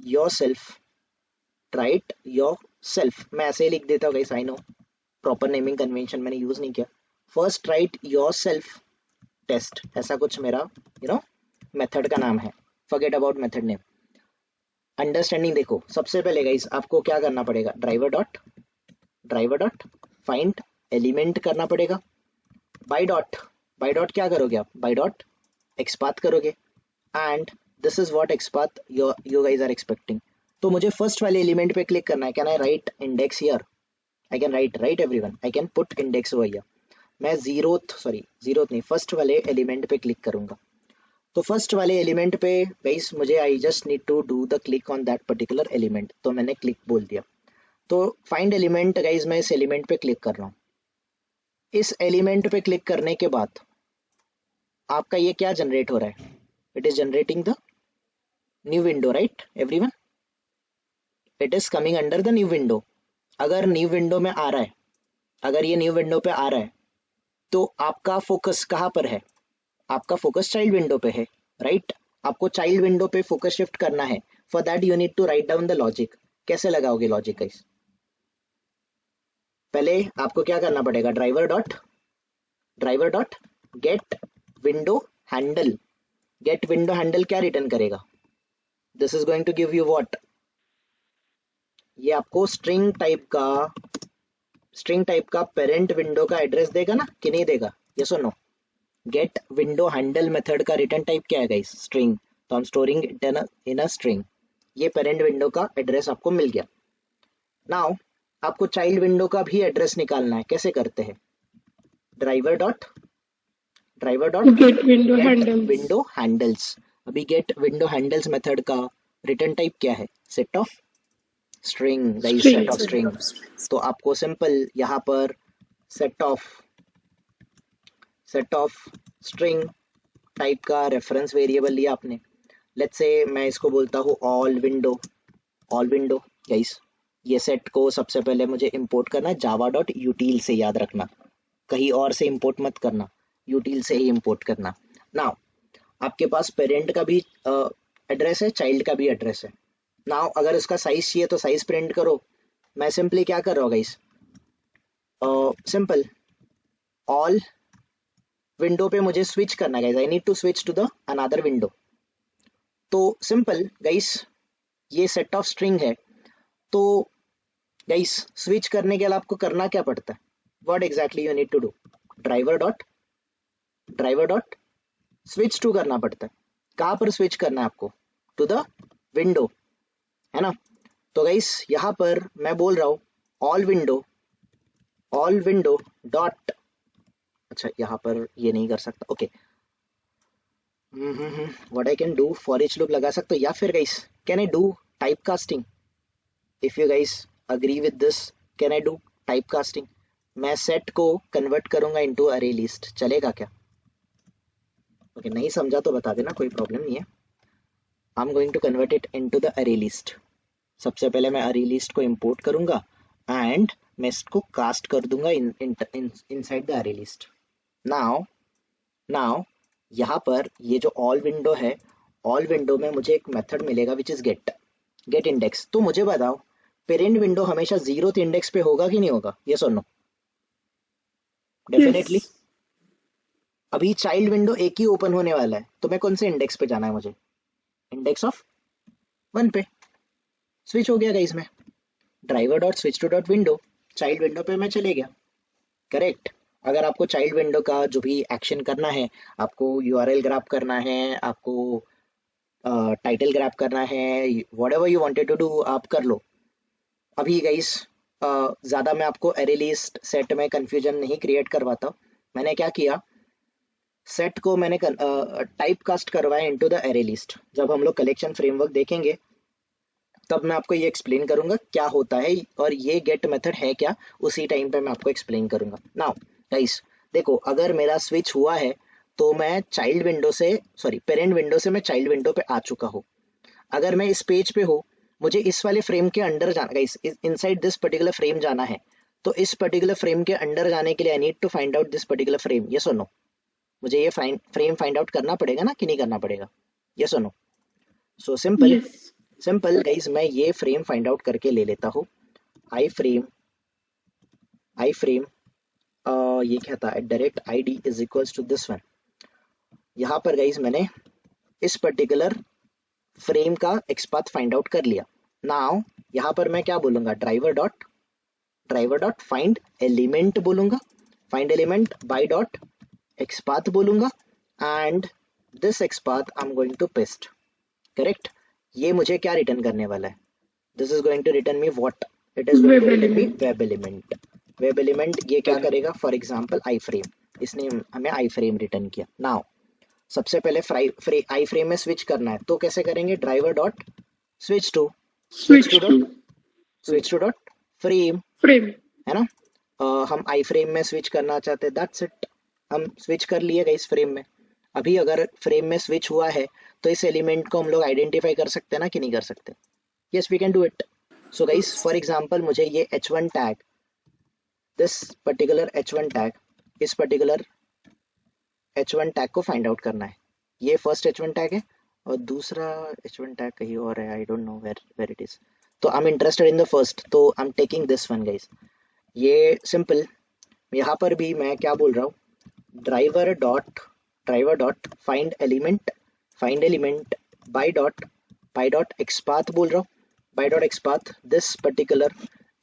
yourself, try it yourself. मैं ऐसे ही लिख देता हूँ guys. I know proper naming convention मैंने यूज नहीं किया. First try it yourself test, ऐसा कुछ मेरा मेथड का नाम है. Forget about method name. Understanding देखो, सबसे पहले गाइस आपको क्या करना पड़ेगा, ड्राइवर डॉट फाइंड एलिमेंट करना पड़ेगा. बाय डॉट क्या करोगे आप, बाय डॉट एक्सपाथ करोगे. And this is what XPath you guys are expecting. तो मुझे फर्स्ट वाले एलिमेंट पे क्लिक करना है. Can I write index here? I can write everyone, I can put index over here. मैं जीरोथ नहीं, first वाले एलिमेंट पे क्लिक करूंगा. तो फर्स्ट वाले एलिमेंट पे गाइस मुझे I just need to do the click on that particular element. तो मैंने क्लिक बोल दिया. तो फाइंड एलिमेंट गाइस, मैं इस एलिमेंट पे क्लिक कर रहा हूँ. इस एलिमेंट पे क्लिक करने के बाद आपका ये क्या जनरेट हो रहा है, it is generating the new window, right everyone? It is coming under the new window. अगर न्यू विंडो में आ रहा है, अगर ये न्यू विंडो पे आ रहा है, तो आपका फोकस कहाँ पर है? आपका फोकस चाइल्ड विंडो पे है, राइट? आपको चाइल्ड विंडो पे फोकस शिफ्ट करना है. For that you need to write down the logic. कैसे लगाओगे लॉजिक गाइस? पहले आपको क्या करना पड़ेगा, driver dot get window handle. Get window handle क्या रिटर्न करेगा? This is going to give you what, ये आपको स्ट्रिंग टाइप का पेरेंट विंडो का एड्रेस देगा ना कि नहीं देगा? यस और no? Get window handle method का रिटर्न टाइप क्या है गाइस? स्ट्रिंग. तो I'm storing it in a string. ये पेरेंट विंडो का एड्रेस आपको मिल गया. नाउ आपको चाइल्ड विंडो का भी एड्रेस निकालना है. कैसे करते हैं? Driver dot Get window get handles. Window handles. अभी गेट विंडो हैंडल्स मेथड का रिटर्न टाइप क्या है? Set of string. Guys String. Set of string. तो आपको सिंपल यहाँ पर सेट ऑफ स्ट्रिंग टाइप का रेफरेंस वेरिएबल लिया आपने. लेट्स से मैं इसको बोलता हूँ ऑल विंडो. गाइस ये सेट को सबसे पहले मुझे इंपोर्ट करना है जावा डॉट यूटिल से. याद रखना, कहीं और से इंपोर्ट मत करना, यूटिल से ही इंपोर्ट करना. नाउ आपके पास पेरेंट का भी एड्रेस है, चाइल्ड का भी एड्रेस है. नाउ अगर इसका साइज चाहिए तो साइज प्रिंट करो. मैं सिंपली क्या कर रहा हूँ गाइस, सिंपल ऑल विंडो पे मुझे स्विच करना है guys. I need to switch to the another window. तो सिंपल गाइस ये सेट ऑफ स्ट्रिंग है. तो गाइस स्विच करने के लिए आपको करना क्या पड़ता है? What exactly you need to do? Driver dot switch to करना पड़ता है. कहाँ पर स्विच करना है आपको? टू द विंडो, है ना. तो गाइस यहाँ पर मैं बोल रहा हूँ ऑल विंडो डॉट. अच्छा यहाँ पर ये नहीं कर सकता. Okay, what I can do, for each loop लगा सकता हूँ, या फिर guys can I do type casting? If you guys agree with this, can I do type casting? मैं सेट को कन्वर्ट करूंगा इनटू अरे लिस्ट. चलेगा क्या? ओके, नहीं समझा तो बता देना, कोई प्रॉब्लम नहीं है. I am going to convert it into the array list. सबसे पहले मैं अरे लिस्ट को इंपोर्ट करूंगा एंड मैं इसको कास्ट कर दूंगा inside the array list. Now यहाँ पर ये जो ऑल विंडो है, ऑल विंडो में मुझे एक मेथड मिलेगा विच इज गेट इंडेक्स. तो मुझे बताओ पेरेंट विंडो हमेशा 0th इंडेक्स पे होगा कि नहीं होगा? ये सुनो. डेफिनेटली. Yes. अभी चाइल्ड विंडो एक ही ओपन होने वाला है, तो मैं कौन से इंडेक्स पे जाना है? मुझे इंडेक्स ऑफ 1 पे. स्विच हो गया गाइस. में driver dot switch to dot window, child window पे मैं चले गया. करेक्ट. अगर आपको चाइल्ड विंडो का जो भी एक्शन करना है, आपको यूआरएल ग्रैब करना है, आपको टाइटल ग्रैब करना है, whatever you wanted to do आप कर लो. अभी गाइस ज़्यादा मैं आपको एरे लिस्ट सेट में कंफ्यूजन नहीं क्रिएट करवाता. मैंने क्या किया, सेट को मैंने टाइप कास्ट करवाया इनटू द एरे लिस्ट. जब हम लोग कलेक्शन फ्रेमवर्क देखेंगे तब मैं आपको ये एक्सप्लेन करूंगा क्या होता है और ये गेट मेथड है क्या, उसी टाइम पे मैं आपको एक्सप्लेन करूंगा. नाउ गाइस देखो, अगर मेरा स्विच हुआ है तो मैं चाइल्ड विंडो से, सॉरी पेरेंट विंडो से मैं चाइल्ड विंडो पे आ चुका हूँ. अगर मैं इस पेज पे हूँ, मुझे इस वाले फ्रेम के अंडर जाना, guys inside this particular frame जाना है. तो इस पर्टिकुलर फ्रेम के अंडर जाने के लिए I need to find out this particular frame. ये सुनो, मुझे ये फ्रेम फाइंड आउट करना पड़ेगा ना कि नहीं करना पड़ेगा? ये सुनो. सो सिंपल गाइस, मैं ये फ्रेम फाइंड आउट करके ले लेता हूँ. आई फ्रेम ये क्या था, @id is equals to this one. यहाँ पर गाइस मैंने इस पर्टिकुलर फ्रेम का एक्सपाथ फाइंड आउट कर लिया. नाउ यहाँ पर मैं क्या बोलूंगा, ड्राइवर डॉट फाइंड एलिमेंट बोलूंगा, find element by dot XPath बोलूंगा and this XPath I am going to paste. Correct. ये मुझे क्या रिटर्न करने वाला है? This is going to return me what? It is going to return me web element. ये क्या करेगा? फॉर एग्जांपल आई फ्रेम, इसने हमें आई फ्रेम रिटर्न किया. नाउ सबसे पहले आई फ्रेम में स्विच करना है, तो कैसे करेंगे? Driver dot switch to dot frame, है ना. हम आई फ्रेम में स्विच करना चाहते हैं, दैट्स इट. हम स्विच कर लिए गए इस फ्रेम में. अभी अगर फ्रेम में स्विच हुआ है तो इस एलिमेंट को हम लोग आइडेंटिफाई कर सकते हैं ना कि नहीं कर सकते? Yes, we can do it. So guys for example मुझे ये h1 tag, this particular h1 tag, इस पर्टिकुलर h1 टैग को फाइंड आउट करना है. ये फर्स्ट h1 टैग है और दूसरा h1 टैग कहीं और है, I don't know where it is. तो I am interested in the first, तो I am taking this one guys. ये सिंपल. यहाँ पर भी मैं क्या बोल रहा हूँ, driver dot find element by dot XPath बोल रहा हूँ. By dot XPath this particular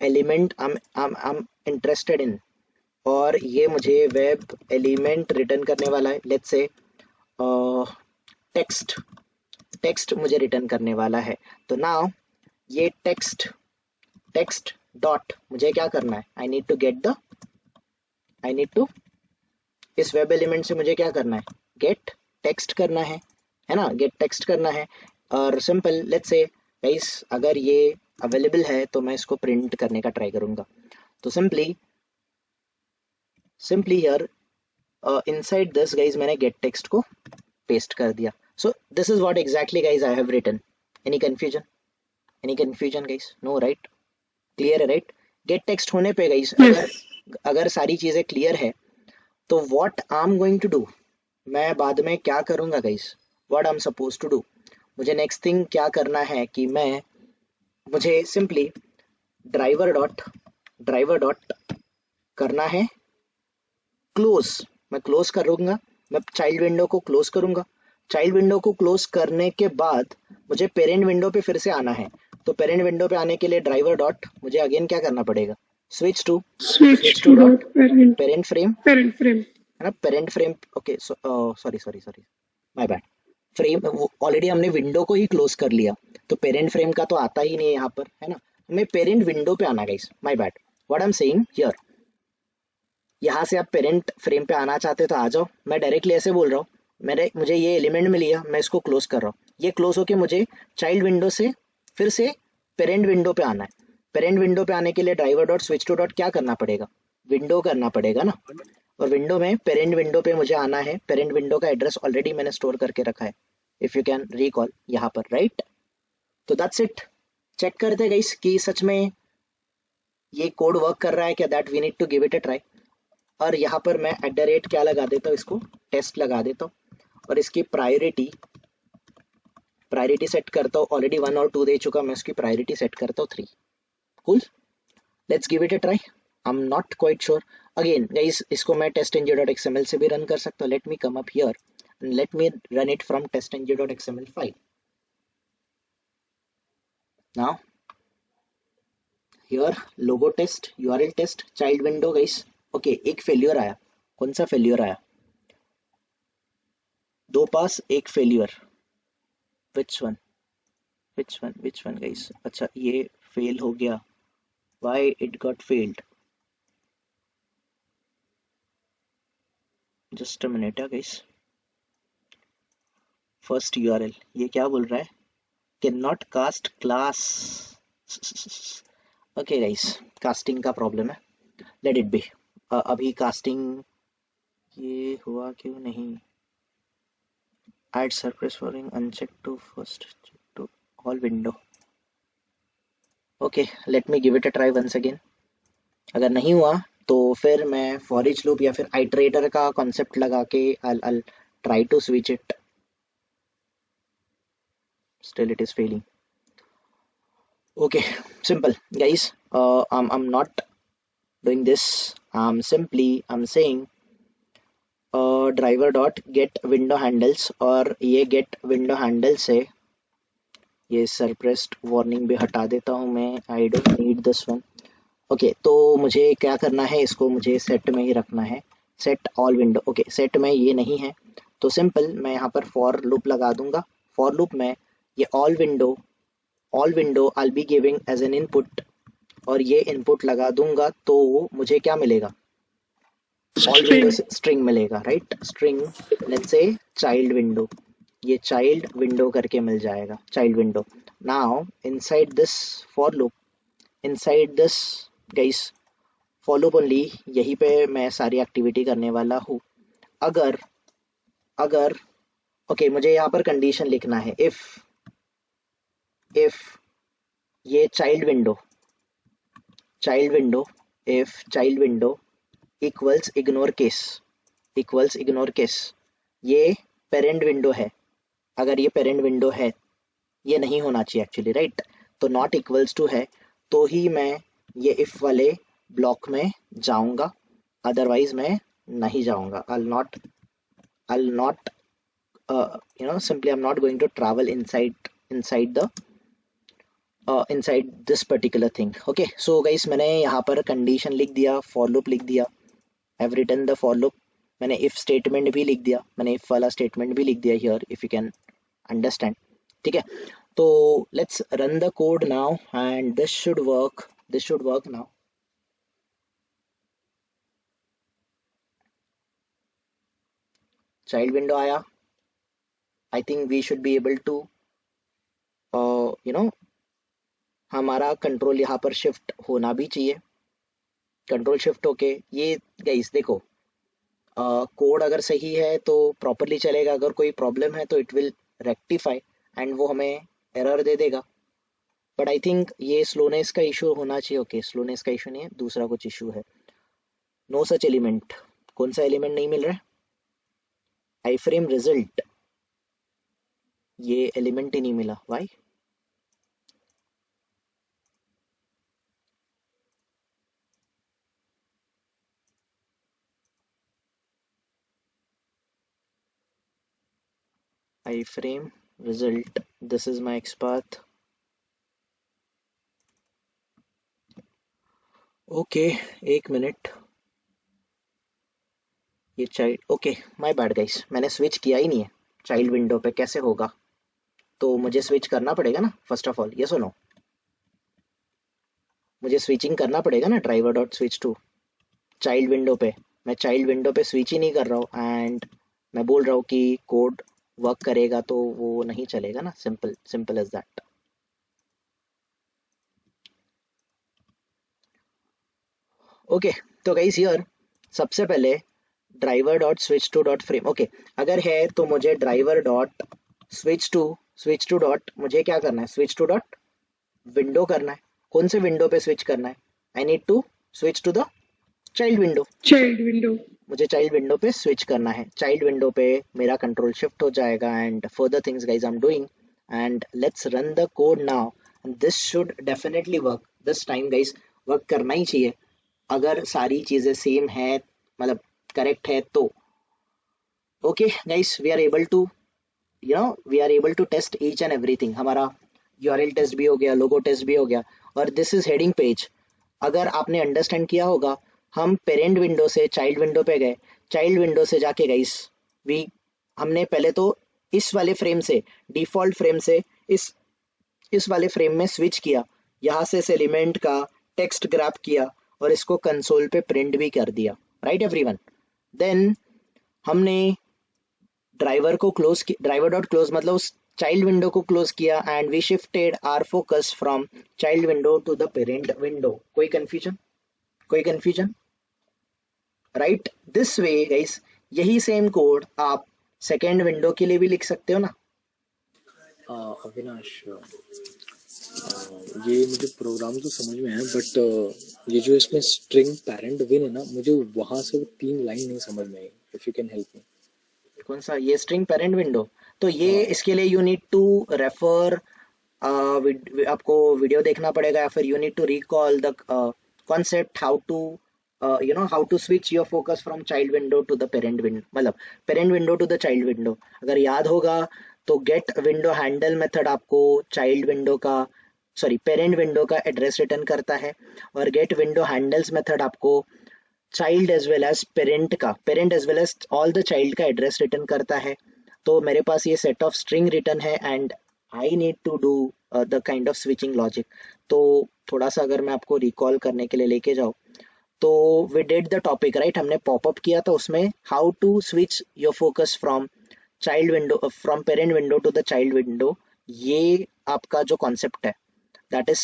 element I am interested in, और ये मुझे वेब एलिमेंट रिटर्न करने वाला है. लेट्स से टेक्स्ट मुझे रिटर्न करने वाला है। तो नाउ ये टेक्स्ट डॉट मुझे क्या करना है, आई नीड टू इस वेब एलिमेंट से मुझे क्या करना है, गेट टेक्स्ट करना है ना, गेट टेक्स्ट करना है। और सिंपल लेट्स से गाइस अगर ये अवेलेबल है तो मैं इसको प्रिंट करने का ट्राई करूंगा। तो simply here inside this guys मैंने गेट टेक्स्ट को पेस्ट कर दिया। So this is what exactly guys I have written. Any confusion guys? No right? Clear है राइट? गेट टेक्स्ट होने पे गाइस अगर सारी चीजें क्लियर है तो what I am going to do, मैं बाद में क्या करूंगा guys, what I am suppose to do, मुझे नेक्स्ट थिंग क्या करना है कि मुझे सिंपली ड्राइवर डॉट करना है क्लोज। मैं क्लोज करूंगा, मैं चाइल्ड विंडो को क्लोज करूंगा। चाइल्ड विंडो को क्लोज करने के बाद मुझे पेरेंट विंडो पे फिर से आना है। तो पेरेंट विंडो पे आने के लिए ड्राइवर डॉट मुझे अगेन क्या करना पड़ेगा, switch to dot parent frame है ना, parent frame. Okay sorry my bad, frame already हमने विंडो को ही क्लोज कर लिया तो पेरेंट फ्रेम का तो आता ही नहीं है यहाँ पर, है ना। हमें पेरेंट विंडो पे आना guys, my bad. What I am saying here, यहाँ से आप पेरेंट फ्रेम पे आना चाहते तो आ जाओ, मैं डायरेक्टली ऐसे बोल रहा हूँ। मुझे ये एलिमेंट मिल गया, मैं इसको क्लोज कर रहा हूँ। ये क्लोज होके मुझे चाइल्ड विंडो से फिर से पेरेंट विंडो पे आना है। पेरेंट विंडो पे आने के लिए driver dot switch to dot क्या करना पड़ेगा, विंडो करना पड़ेगा ना। और विंडो में पेरेंट विंडो पे मुझे आना है। पेरेंट विंडो का एड्रेस ऑलरेडी मैंने स्टोर करके रखा है, इफ यू कैन रिकॉल यहाँ पर, राइट। तो दैट्स इट। चेक करते गाइस कि सच में ये कोड वर्क कर रहा है क्या, that we need to give it a try. और यहाँ पर मैं @ क्या लगा देता हूँ, इसको टेस्ट लगा देता हूँ और इसकी प्रायोरिटी सेट करता हूँ। ऑलरेडी 1 और 2 दे चुका, मैं इसकी प्रायोरिटी सेट करता हूँ 3। Cool, let's give it a try. I am not quite sure. Again guys इसको मैं testng.xml से भी रन कर सकता हूँ। Let me come up here and let me run it from testng.xml file. Now here logo test, URL test, child window guys. Okay एक failure आया। कौन सा फेल्यूर आया? 2 pass 1 failure. Which one guys? अच्छा ये फेल हो गया। Why it got failed? Just a minute guys. First URL ये क्या बोल रहा है? Cannot cast class. Okay guys, casting का प्रॉब्लम है। Let it be. अभी casting ये हुआ क्यों नहीं? Add surface flooring unchecked to first, check to all window. Okay, let me give it a try once again. अगर नहीं हुआ तो फिर मैं फॉर ईच लूप या फिर आइटरेटर का कॉन्सेप्ट लगा के I'll try to switch it. Still it is failing. Okay, simple guys. I'm not doing this. I'm saying driver dot get window handles और ये get window handles से ये suppressed warning भी हटा देता हूँ मैं। I don't need this one. Okay तो मुझे क्या करना है, इसको मुझे सेट में ही रखना है, set all window. Okay set में ये नहीं है तो सिंपल मैं यहाँ पर फॉर लूप लगा दूंगा। फॉर लूप में ये all window I'll be giving as an input और ये इनपुट लगा दूंगा तो मुझे क्या मिलेगा, ऑल विंडो से स्ट्रिंग मिलेगा, राइट। स्ट्रिंग लेट्स से चाइल्ड विंडो, ये चाइल्ड विंडो करके मिल जाएगा, child window. Now inside this for loop, inside this guys for loop only, यहीं पे मैं सारी एक्टिविटी करने वाला हूँ। अगर ओके मुझे यहाँ पर कंडीशन लिखना है, इफ ये child window if child window equals ignore case, ये पेरेंट विंडो है। अगर ये पेरेंट विंडो है, ये नहीं होना चाहिए एक्चुअली, राइट। तो नॉट इक्वल्स टू है तो ही मैं ये इफ वाले ब्लॉक में जाऊंगा, अदरवाइज मैं नहीं जाऊंगा। I'll not simply I'm not going to travel inside this particular thing. Okay, so guys मैंने यहाँ पर कंडीशन लिख दिया, फॉर लूप लिख दिया, I've written the for loop, मैंने if स्टेटमेंट भी लिख दिया, मैंने if वाला स्टेटमेंट भी लिख दिया here, if you can understand. ठीक है, तो let's run the code now and this should work now. Child window आया, I think we should be able to you know हमारा कंट्रोल यहाँ पर शिफ्ट होना भी चाहिए। कंट्रोल शिफ्ट होके ये गाइस देखो, कोड अगर सही है तो प्रॉपरली चलेगा, अगर कोई प्रॉब्लम है तो इट विल रेक्टिफाई एंड वो हमें एरर दे देगा। बट आई थिंक ये स्लोनेस का इशू होना चाहिए। ओके, स्लोनेस का इशू नहीं है, दूसरा कुछ इशू है। नो सच एलिमेंट, कौन सा एलिमेंट नहीं मिल रहा है? आई फ्रेम रिजल्ट, ये एलिमेंट ही नहीं मिला, why? Iframe result, this is my XPath। Okay, एक मिनट, ये child, okay my bad guys, मैंने स्विच किया ही नहीं है। चाइल्ड विंडो पे कैसे होगा? तो मुझे स्विच करना पड़ेगा ना फर्स्ट ऑफ ऑल, ये सुनो, मुझे स्विचिंग करना पड़ेगा ना, driver dot switch to child window पे। मैं चाइल्ड विंडो पे स्विच ही नहीं कर रहा हूँ एंड मैं बोल रहा हूँ कि कोड वर्क करेगा, तो वो नहीं चलेगा ना। Simple simple as that. Okay, तो गाइस हियर सबसे पहले driver dot switch to dot frame. Okay, अगर है तो मुझे driver dot switch to dot मुझे क्या करना है? स्विच टू डॉट विंडो करना है। कौन से विंडो पे स्विच करना है? I need to switch to the child window. Child window. मुझे चाइल्ड विंडो पे स्विच करना है। चाइल्ड विंडो पे मेरा कंट्रोल शिफ्ट हो जाएगा and further things guys I am doing and let's run the code now and this should definitely work this time guys. Work करना ही चाहिए अगर सारी चीजें सेम है, मतलब करेक्ट है तो। Okay guys, we are able to test each and everything. हमारा यूआरएल टेस्ट भी हो गया, लोगो टेस्ट भी हो गया, और दिस इज हेडिंग पेज। अगर आपने अंडरस्टैंड किया होगा, हम पेरेंट विंडो से चाइल्ड विंडो पे गए, चाइल्ड विंडो से जाके गाइस वी हमने पहले तो इस वाले फ्रेम से, डिफॉल्ट फ्रेम से इस वाले फ्रेम में स्विच किया, यहाँ से इस एलिमेंट का टेक्स्ट ग्रैब किया और इसको कंसोल पे प्रिंट भी कर दिया, राइट एवरीवन। देन हमने ड्राइवर को क्लोज, ड्राइवर डॉट क्लोज मतलब उस चाइल्ड विंडो को क्लोज किया and we shifted our focus from child window to the parent window. कोई confusion? Right, this way guys, यही सेम कोड आप सेकेंड विंडो के लिए भी लिख सकते हो ना। अविनाश, ये मुझे प्रोग्राम तो समझ में है, बट ये जो इसमें स्ट्रिंग पेरेंट विन है ना, मुझे वहां से वो 3 लाइन नहीं समझ में आई। If you can help me. कौन सा? ये स्ट्रिंग पेरेंट विंडो। तो ये इसके लिए यू नीड टू रेफर, आपको वीडियो देखना पड़ेगा, या फिर you need to recall the concept how to switch your focus from child window to the parent window, मतलब parent window to the child window. अगर याद होगा तो गेट विंडो हैंडल मेथड आपको चाइल्ड विंडो का, सॉरी पेरेंट विंडो का address return करता है, और गेट विंडो हैंडल्स मेथड आपको child as well as parent as well as all the child का एड्रेस रिटर्न करता है। तो मेरे पास ये सेट ऑफ स्ट्रिंग रिटर्न है and I need to do the kind of switching logic. तो थोड़ा सा अगर मैं आपको रिकॉल करने के लिए लेके जाऊँ, तो we did the topic right, हमने पॉपअप किया था उसमें how to switch your focus from child window, from parent window to the child window. ये आपका जो कॉन्सेप्ट है, दैट इज,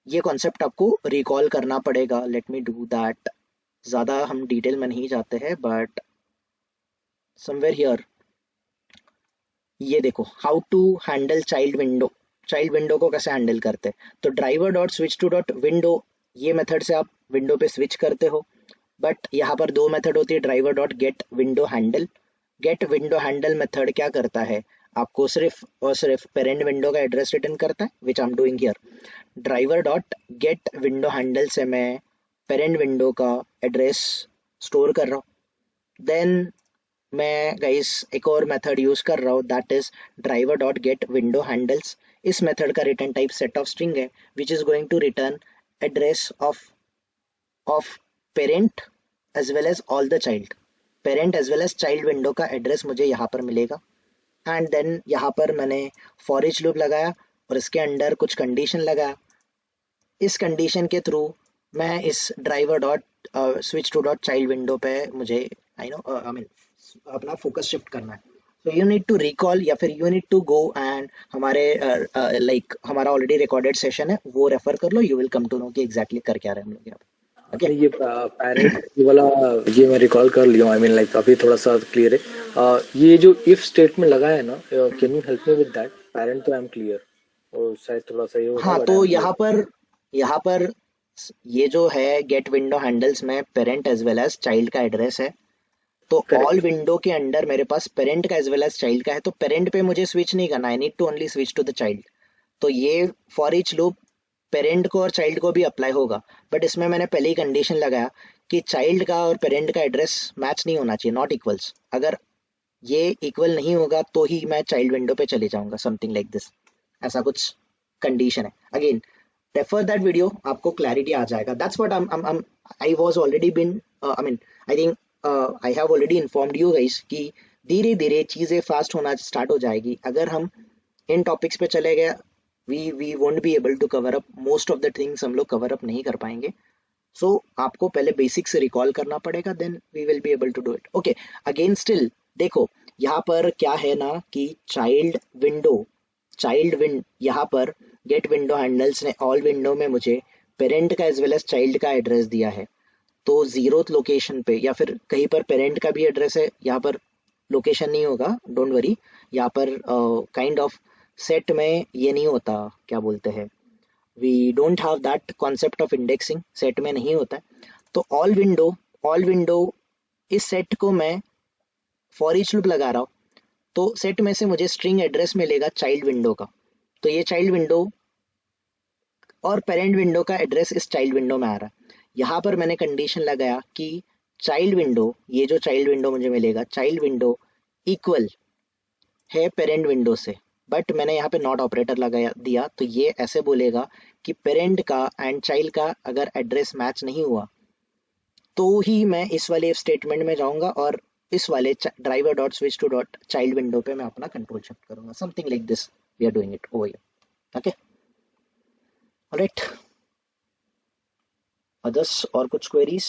ये कॉन्सेप्ट आपको रिकॉल करना पड़ेगा। Let me do that. ज़्यादा हम डिटेल में नहीं जाते हैं, बट समवेयर हियर ये देखो, how to handle child window को कैसे हैंडल करते हैं। तो driver dot switch to dot window, ये मेथड से आप विंडो पे स्विच करते हो, बट यहाँ पर 2 मेथड होती है, driver dot get window handle. Get window handle method क्या करता है, आपको सिर्फ और सिर्फ पेरेंट विंडो का एड्रेस रिटर्न करता है, which I am doing here. Driver dot get window handle से मैं पेरेंट विंडो का एड्रेस स्टोर कर रहा हूँ। देन मैं गाइस एक और मेथड यूज कर रहा हूँ, that is driver dot get window handles. इस मेथड का return type set of string है, which is going to return address of parent as well as all the child. Parent as well as child window का address मुझे यहाँ पर मिलेगा। And then यहाँ पर मैंने फॉर ईच लूप लगाया और इसके अंडर कुछ कंडीशन लगाया। इस कंडीशन के थ्रू मैं इस driver dot switch to dot child window पे मुझे आई मीन अपना फोकस शिफ्ट करना है। So you need to recall या फिर you need to go and हमारे लाइक हमारा ऑलरेडी रिकॉर्डेड सेशन है वो रेफर कर लो, you will come to know कि एग्जैक्टली कर क्या रहे हम लोग यहाँ पे। आपने ये पैरेंट वाला ये मैं रिकॉल कर लिया हूँ, आई मीन लाइक अभी थोड़ा सा क्लियर है। ये जो इफ स्टेटमेंट लगा है ना, can you help me with that? Parent तो आई एम क्लियर, और शायद थोड़ा सा ये होगा हाँ, बट तो यहाँ पर ये जो है गेट विंडो हैंडल्स में parent as well as child का एड्रेस है। तो Correct. ऑल विंडो के अंडर मेरे पास पेरेंट का एज वेल एज चाइल्ड का है, तो पेरेंट पे मुझे स्विच नहीं करना, I need to only switch to the child. तो ये फॉर ईच लूप पेरेंट को और चाइल्ड को भी अप्लाई होगा, बट इसमें मैंने पहले ही कंडीशन लगाया कि चाइल्ड का और पेरेंट का एड्रेस मैच नहीं होना चाहिए, नॉट इक्वल्स। अगर ये इक्वल नहीं होगा तो ही मैं चाइल्ड विंडो पे चले जाऊंगा, समथिंग लाइक दिस, ऐसा कुछ कंडीशन है। अगेन रेफर दैट वीडियो, आपको क्लैरिटी आ जाएगा। That's what I was already been I mean I think I have already informed you guys कि धीरे धीरे चीजें फास्ट होना स्टार्ट हो जाएगी। अगर हम इन टॉपिक्स पे चले गए we won't be able to cover up most of the things, हम लोग कवर अप नहीं कर पाएंगे। सो आपको पहले बेसिक से रिकॉल करना पड़ेगा, then we will be able to do it. Okay, again still देखो यहाँ पर क्या है ना कि चाइल्ड विंड यहाँ पर गेट विंडो हैंडल्स ने ऑल विंडो में मुझे पेरेंट का एज वेल एज चाइल्ड का एड्रेस दिया है। तो जीरोथ लोकेशन पे या फिर कहीं पर पेरेंट का भी एड्रेस है, यहाँ पर लोकेशन नहीं होगा, डोंट वरी। यहाँ पर काइंड ऑफ सेट में ये नहीं होता, क्या बोलते हैं, we don't have that concept of indexing, set में नहीं होता है। तो ऑल विंडो इस सेट को मैं फॉर ईच लूप लगा रहा हूँ, तो सेट में से मुझे स्ट्रिंग एड्रेस मिलेगा चाइल्ड विंडो का। तो ये चाइल्ड विंडो और पेरेंट विंडो का एड्रेस इस चाइल्ड विंडो में आ रहा है। यहाँ पर मैंने कंडीशन लगाया कि चाइल्ड विंडो, ये जो चाइल्ड विंडो मुझे मिलेगा, चाइल्ड विंडो इक्वल है पेरेंट विंडो से, बट मैंने यहाँ पे नॉट ऑपरेटर लगा दिया। तो ये ऐसे बोलेगा कि पेरेंट का एंड चाइल्ड का अगर एड्रेस मैच नहीं हुआ तो ही मैं इस वाले स्टेटमेंट में जाऊंगा और इस वाले driver dot switch to dot child window पे मैं अपना कंट्रोल शिफ्ट करूंगा, something like this we are doing it over here. Okay, alright, others और कुछ queries?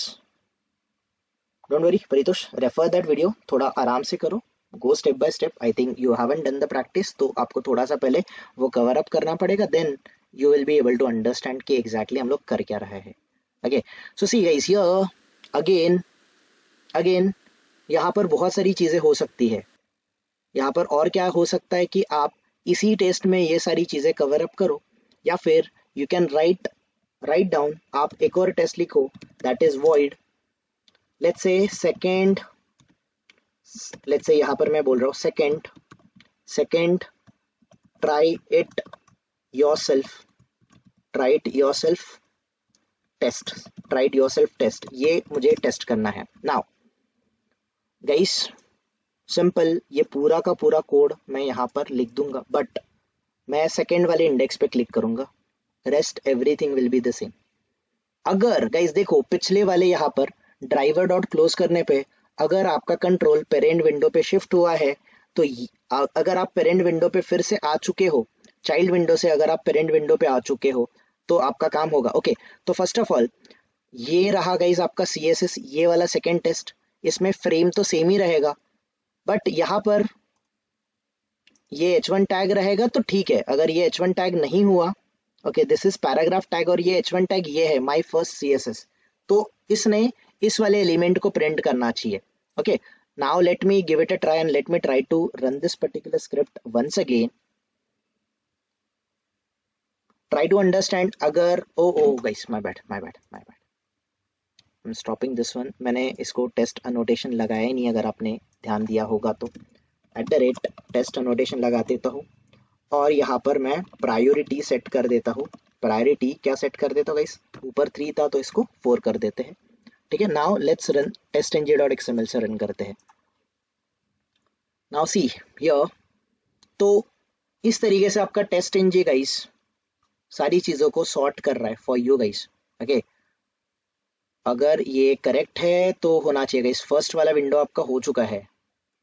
Don't worry Paritosh, refer that video, थोड़ा आराम से करो, go step by step. I think you haven't done the practice, तो आपको थोड़ा सा पहले वो कवर अप करना पड़ेगा, then you will be able to understand कि एग्जैक्टली हम लोग कर क्या रहे हैं। Okay, so see guys, here again यहाँ पर बहुत सारी चीजें हो सकती है। यहाँ पर और क्या हो सकता है कि आप इसी टेस्ट में ये सारी चीजें कवर अप करो, या फिर यू कैन राइट डाउन, आप एक और टेस्ट लिखो, दैट इज void, लेट्स से यहाँ पर मैं बोल रहा हूँ second try it yourself test, ये मुझे टेस्ट करना है। नाउ गाइस, सिंपल, ये पूरा का पूरा कोड मैं यहाँ पर लिख दूंगा, बट मैं सेकेंड वाले इंडेक्स पे क्लिक करूंगा, rest everything will be the same. अगर गाइस देखो, पिछले वाले यहाँ पर ड्राइवर डॉट क्लोज करने पे अगर आपका कंट्रोल पेरेंट विंडो पे शिफ्ट हुआ है, तो अगर आप पेरेंट विंडो पे फिर से आ चुके हो, चाइल्ड विंडो से अगर आप पेरेंट विंडो पे आ चुके हो, तो आपका काम होगा। ओके, तो फर्स्ट ऑफ ऑल ये रहा गाइस आपका CSS, ये वाला सेकेंड टेस्ट, इसमें फ्रेम तो सेम ही रहेगा, बट यहाँ पर ये H1 टैग रहेगा तो ठीक है। अगर ये H1 टैग नहीं हुआ, okay, this is paragraph tag और ये H1 टैग ये है माय फर्स्ट CSS, तो इसने इस वाले एलिमेंट को प्रिंट करना चाहिए। Okay, now let me give it a try and let me try to run this particular script once again, try to understand. अगर oh guys, my bad, I am stopping this one, मैंने इसको test annotation लगाया ही नहीं, अगर आपने ध्यान दिया होगा तो @टेस्ट अनोटेशन लगा देता हूँ, और यहाँ पर मैं प्रायोरिटी सेट कर देता हूँ। प्रायोरिटी क्या सेट कर देता हूँ गाइस, ऊपर 3 था तो इसको 4 कर देते हैं, ठीक है। नाउ लेट्स रन testng.xml से रन करते हैं। नाउ सी हियर, तो इस तरीके से आपका टेस्ट-ng गाइस सारी चीजों को सॉर्ट कर रहा है फॉर यू गाइस। ओके, अगर ये करेक्ट है तो होना चाहिए गाइस, फर्स्ट वाला विंडो आपका हो चुका है।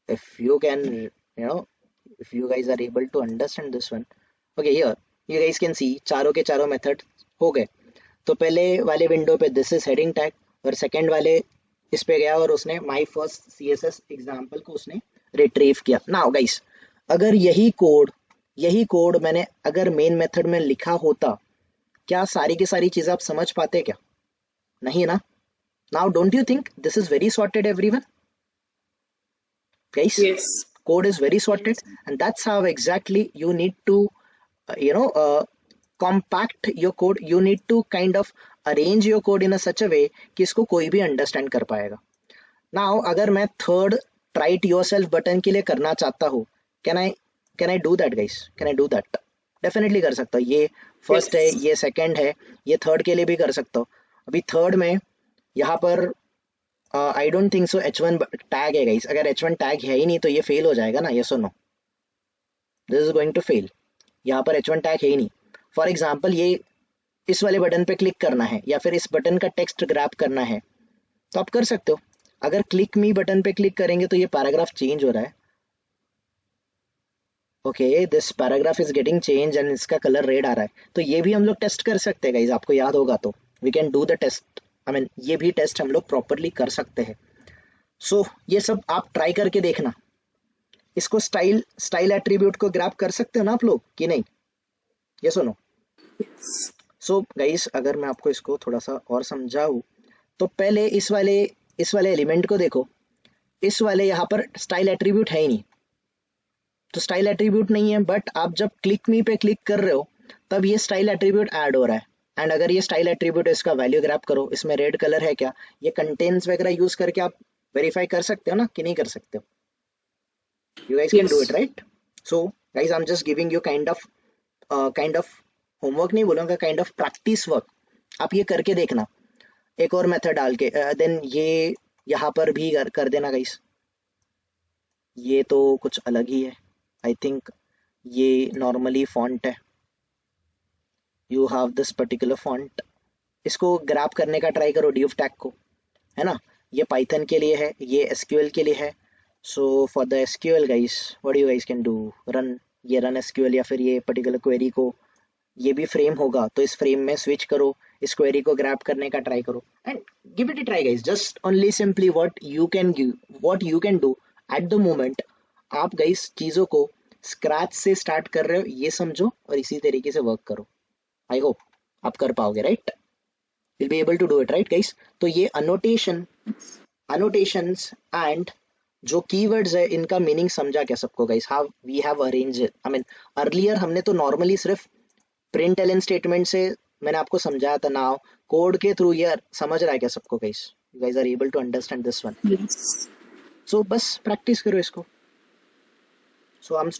If you can if you guys are able to understand this one. Okay, here you guys can see चारों के चारों मेथड हो गए. तो पहले वाले विंडो पे दिस इज हेडिंग टैग और सेकंड वाले इस पे गया और उसने माय फर्स्ट CSS एग्जांपल को उसने रिट्रीव किया. नाउ गाइस, अगर यही कोड मैंने अगर मेन मेथड में लिखा होता, क्या सारी की सारी चीजें आप समझ पाते क्या? नहीं ना. Now don't you think this is very sorted everyone? Guys, Yes. code is very sorted, and that's how exactly you need to compact your code. You need to kind of arrange your code in a such a way कि इसको कोई भी understand कर पाएगा. Now अगर मैं third try it yourself button के लिए करना चाहता हूँ, can I do that guys? Can I do that? Definitely कर सकता हूँ. ये first है, ये second है, ये third के लिए भी कर सकता हूँ. अभी third में यहाँ पर I don't think so H1 tag है गाइस. अगर H1 टैग है ही नहीं तो ये फेल हो जाएगा ना. यस और no? This is going to fail. यहाँ पर H1 टैग है ही नहीं. फॉर एग्जाम्पल ये इस वाले बटन पे क्लिक करना है या फिर इस बटन का टेक्स्ट ग्रैब करना है तो आप कर सकते हो. अगर क्लिक मी बटन पे क्लिक करेंगे तो ये पैराग्राफ चेंज हो रहा है. Okay, this paragraph is getting change and इसका कलर रेड आ रहा है. तो ये भी हम लोग टेस्ट कर सकते हैं गाइस. आपको याद होगा तो we can do the test. ये भी टेस्ट हम लोग प्रॉपरली कर सकते हैं. सो ये सब आप ट्राई करके देखना. इसको स्टाइल एट्रीब्यूट को ग्रैब कर सकते हो ना आप लोग कि नहीं? ये सुनो. सो गाइस, अगर मैं आपको इसको थोड़ा सा और समझाऊं तो पहले इस वाले एलिमेंट को देखो. इस वाले यहाँ पर स्टाइल एट्रीब्यूट है ही नहीं. तो स्टाइल एट्रीब्यूट नहीं है, बट आप जब क्लिक मी पे क्लिक कर रहे हो तब ये स्टाइल एट्रीब्यूट ऐड हो रहा है. एंड अगर ये स्टाइल एट्रीब्यूट इसका वैल्यू ग्रैब करो, इसमें रेड कलर है क्या, ये कंटेंट्स वगैरह यूज करके आप वेरीफाई कर सकते हो ना कि नहीं कर सकते हो? You guys can do it right. So guys, I am just giving you kind of homework नहीं बोलूंगा, काइंड ऑफ प्रैक्टिस वर्क. आप ये करके देखना एक और मेथड डाल के. देन ये यहाँ पर भी कर देना गाइस. ये तो कुछ अलग ही है. आई थिंक ये नॉर्मली फॉन्ट है. You have this particular font. इसको ग्रैब करने का ट्राई करो div टैग को, है ना. ये पाइथन के लिए है, ये SQL के लिए है. So for the SQL guys, what you guys can do, run SQL या फिर ये पर्टिकुलर क्वेरी को, ये भी फ्रेम होगा तो इस फ्रेम में स्विच करो, इस क्वेरी को ग्रैब करने का ट्राई करो and give it a try guys. Just only simply what you can do at the moment. आप गाइस चीजों को स्क्रैच से स्टार्ट कर रहे हो, ये समझो और इसी तरीके से वर्क करो. आई होप आप कर पाओगे right. Will be able to do it right guys. तो ये annotations एंड जो कीवर्ड्स है इनका मीनिंग समझा क्या सबको guys? How we have arrange it. Earlier हमने तो नॉर्मली सिर्फ println स्टेटमेंट से मैंने आपको समझाया था. नाउ कोड के थ्रू ये समझ रहा है क्या सबको guys? You guys are able to understand this one. So बस प्रैक्टिस करो इसको. सो आई एम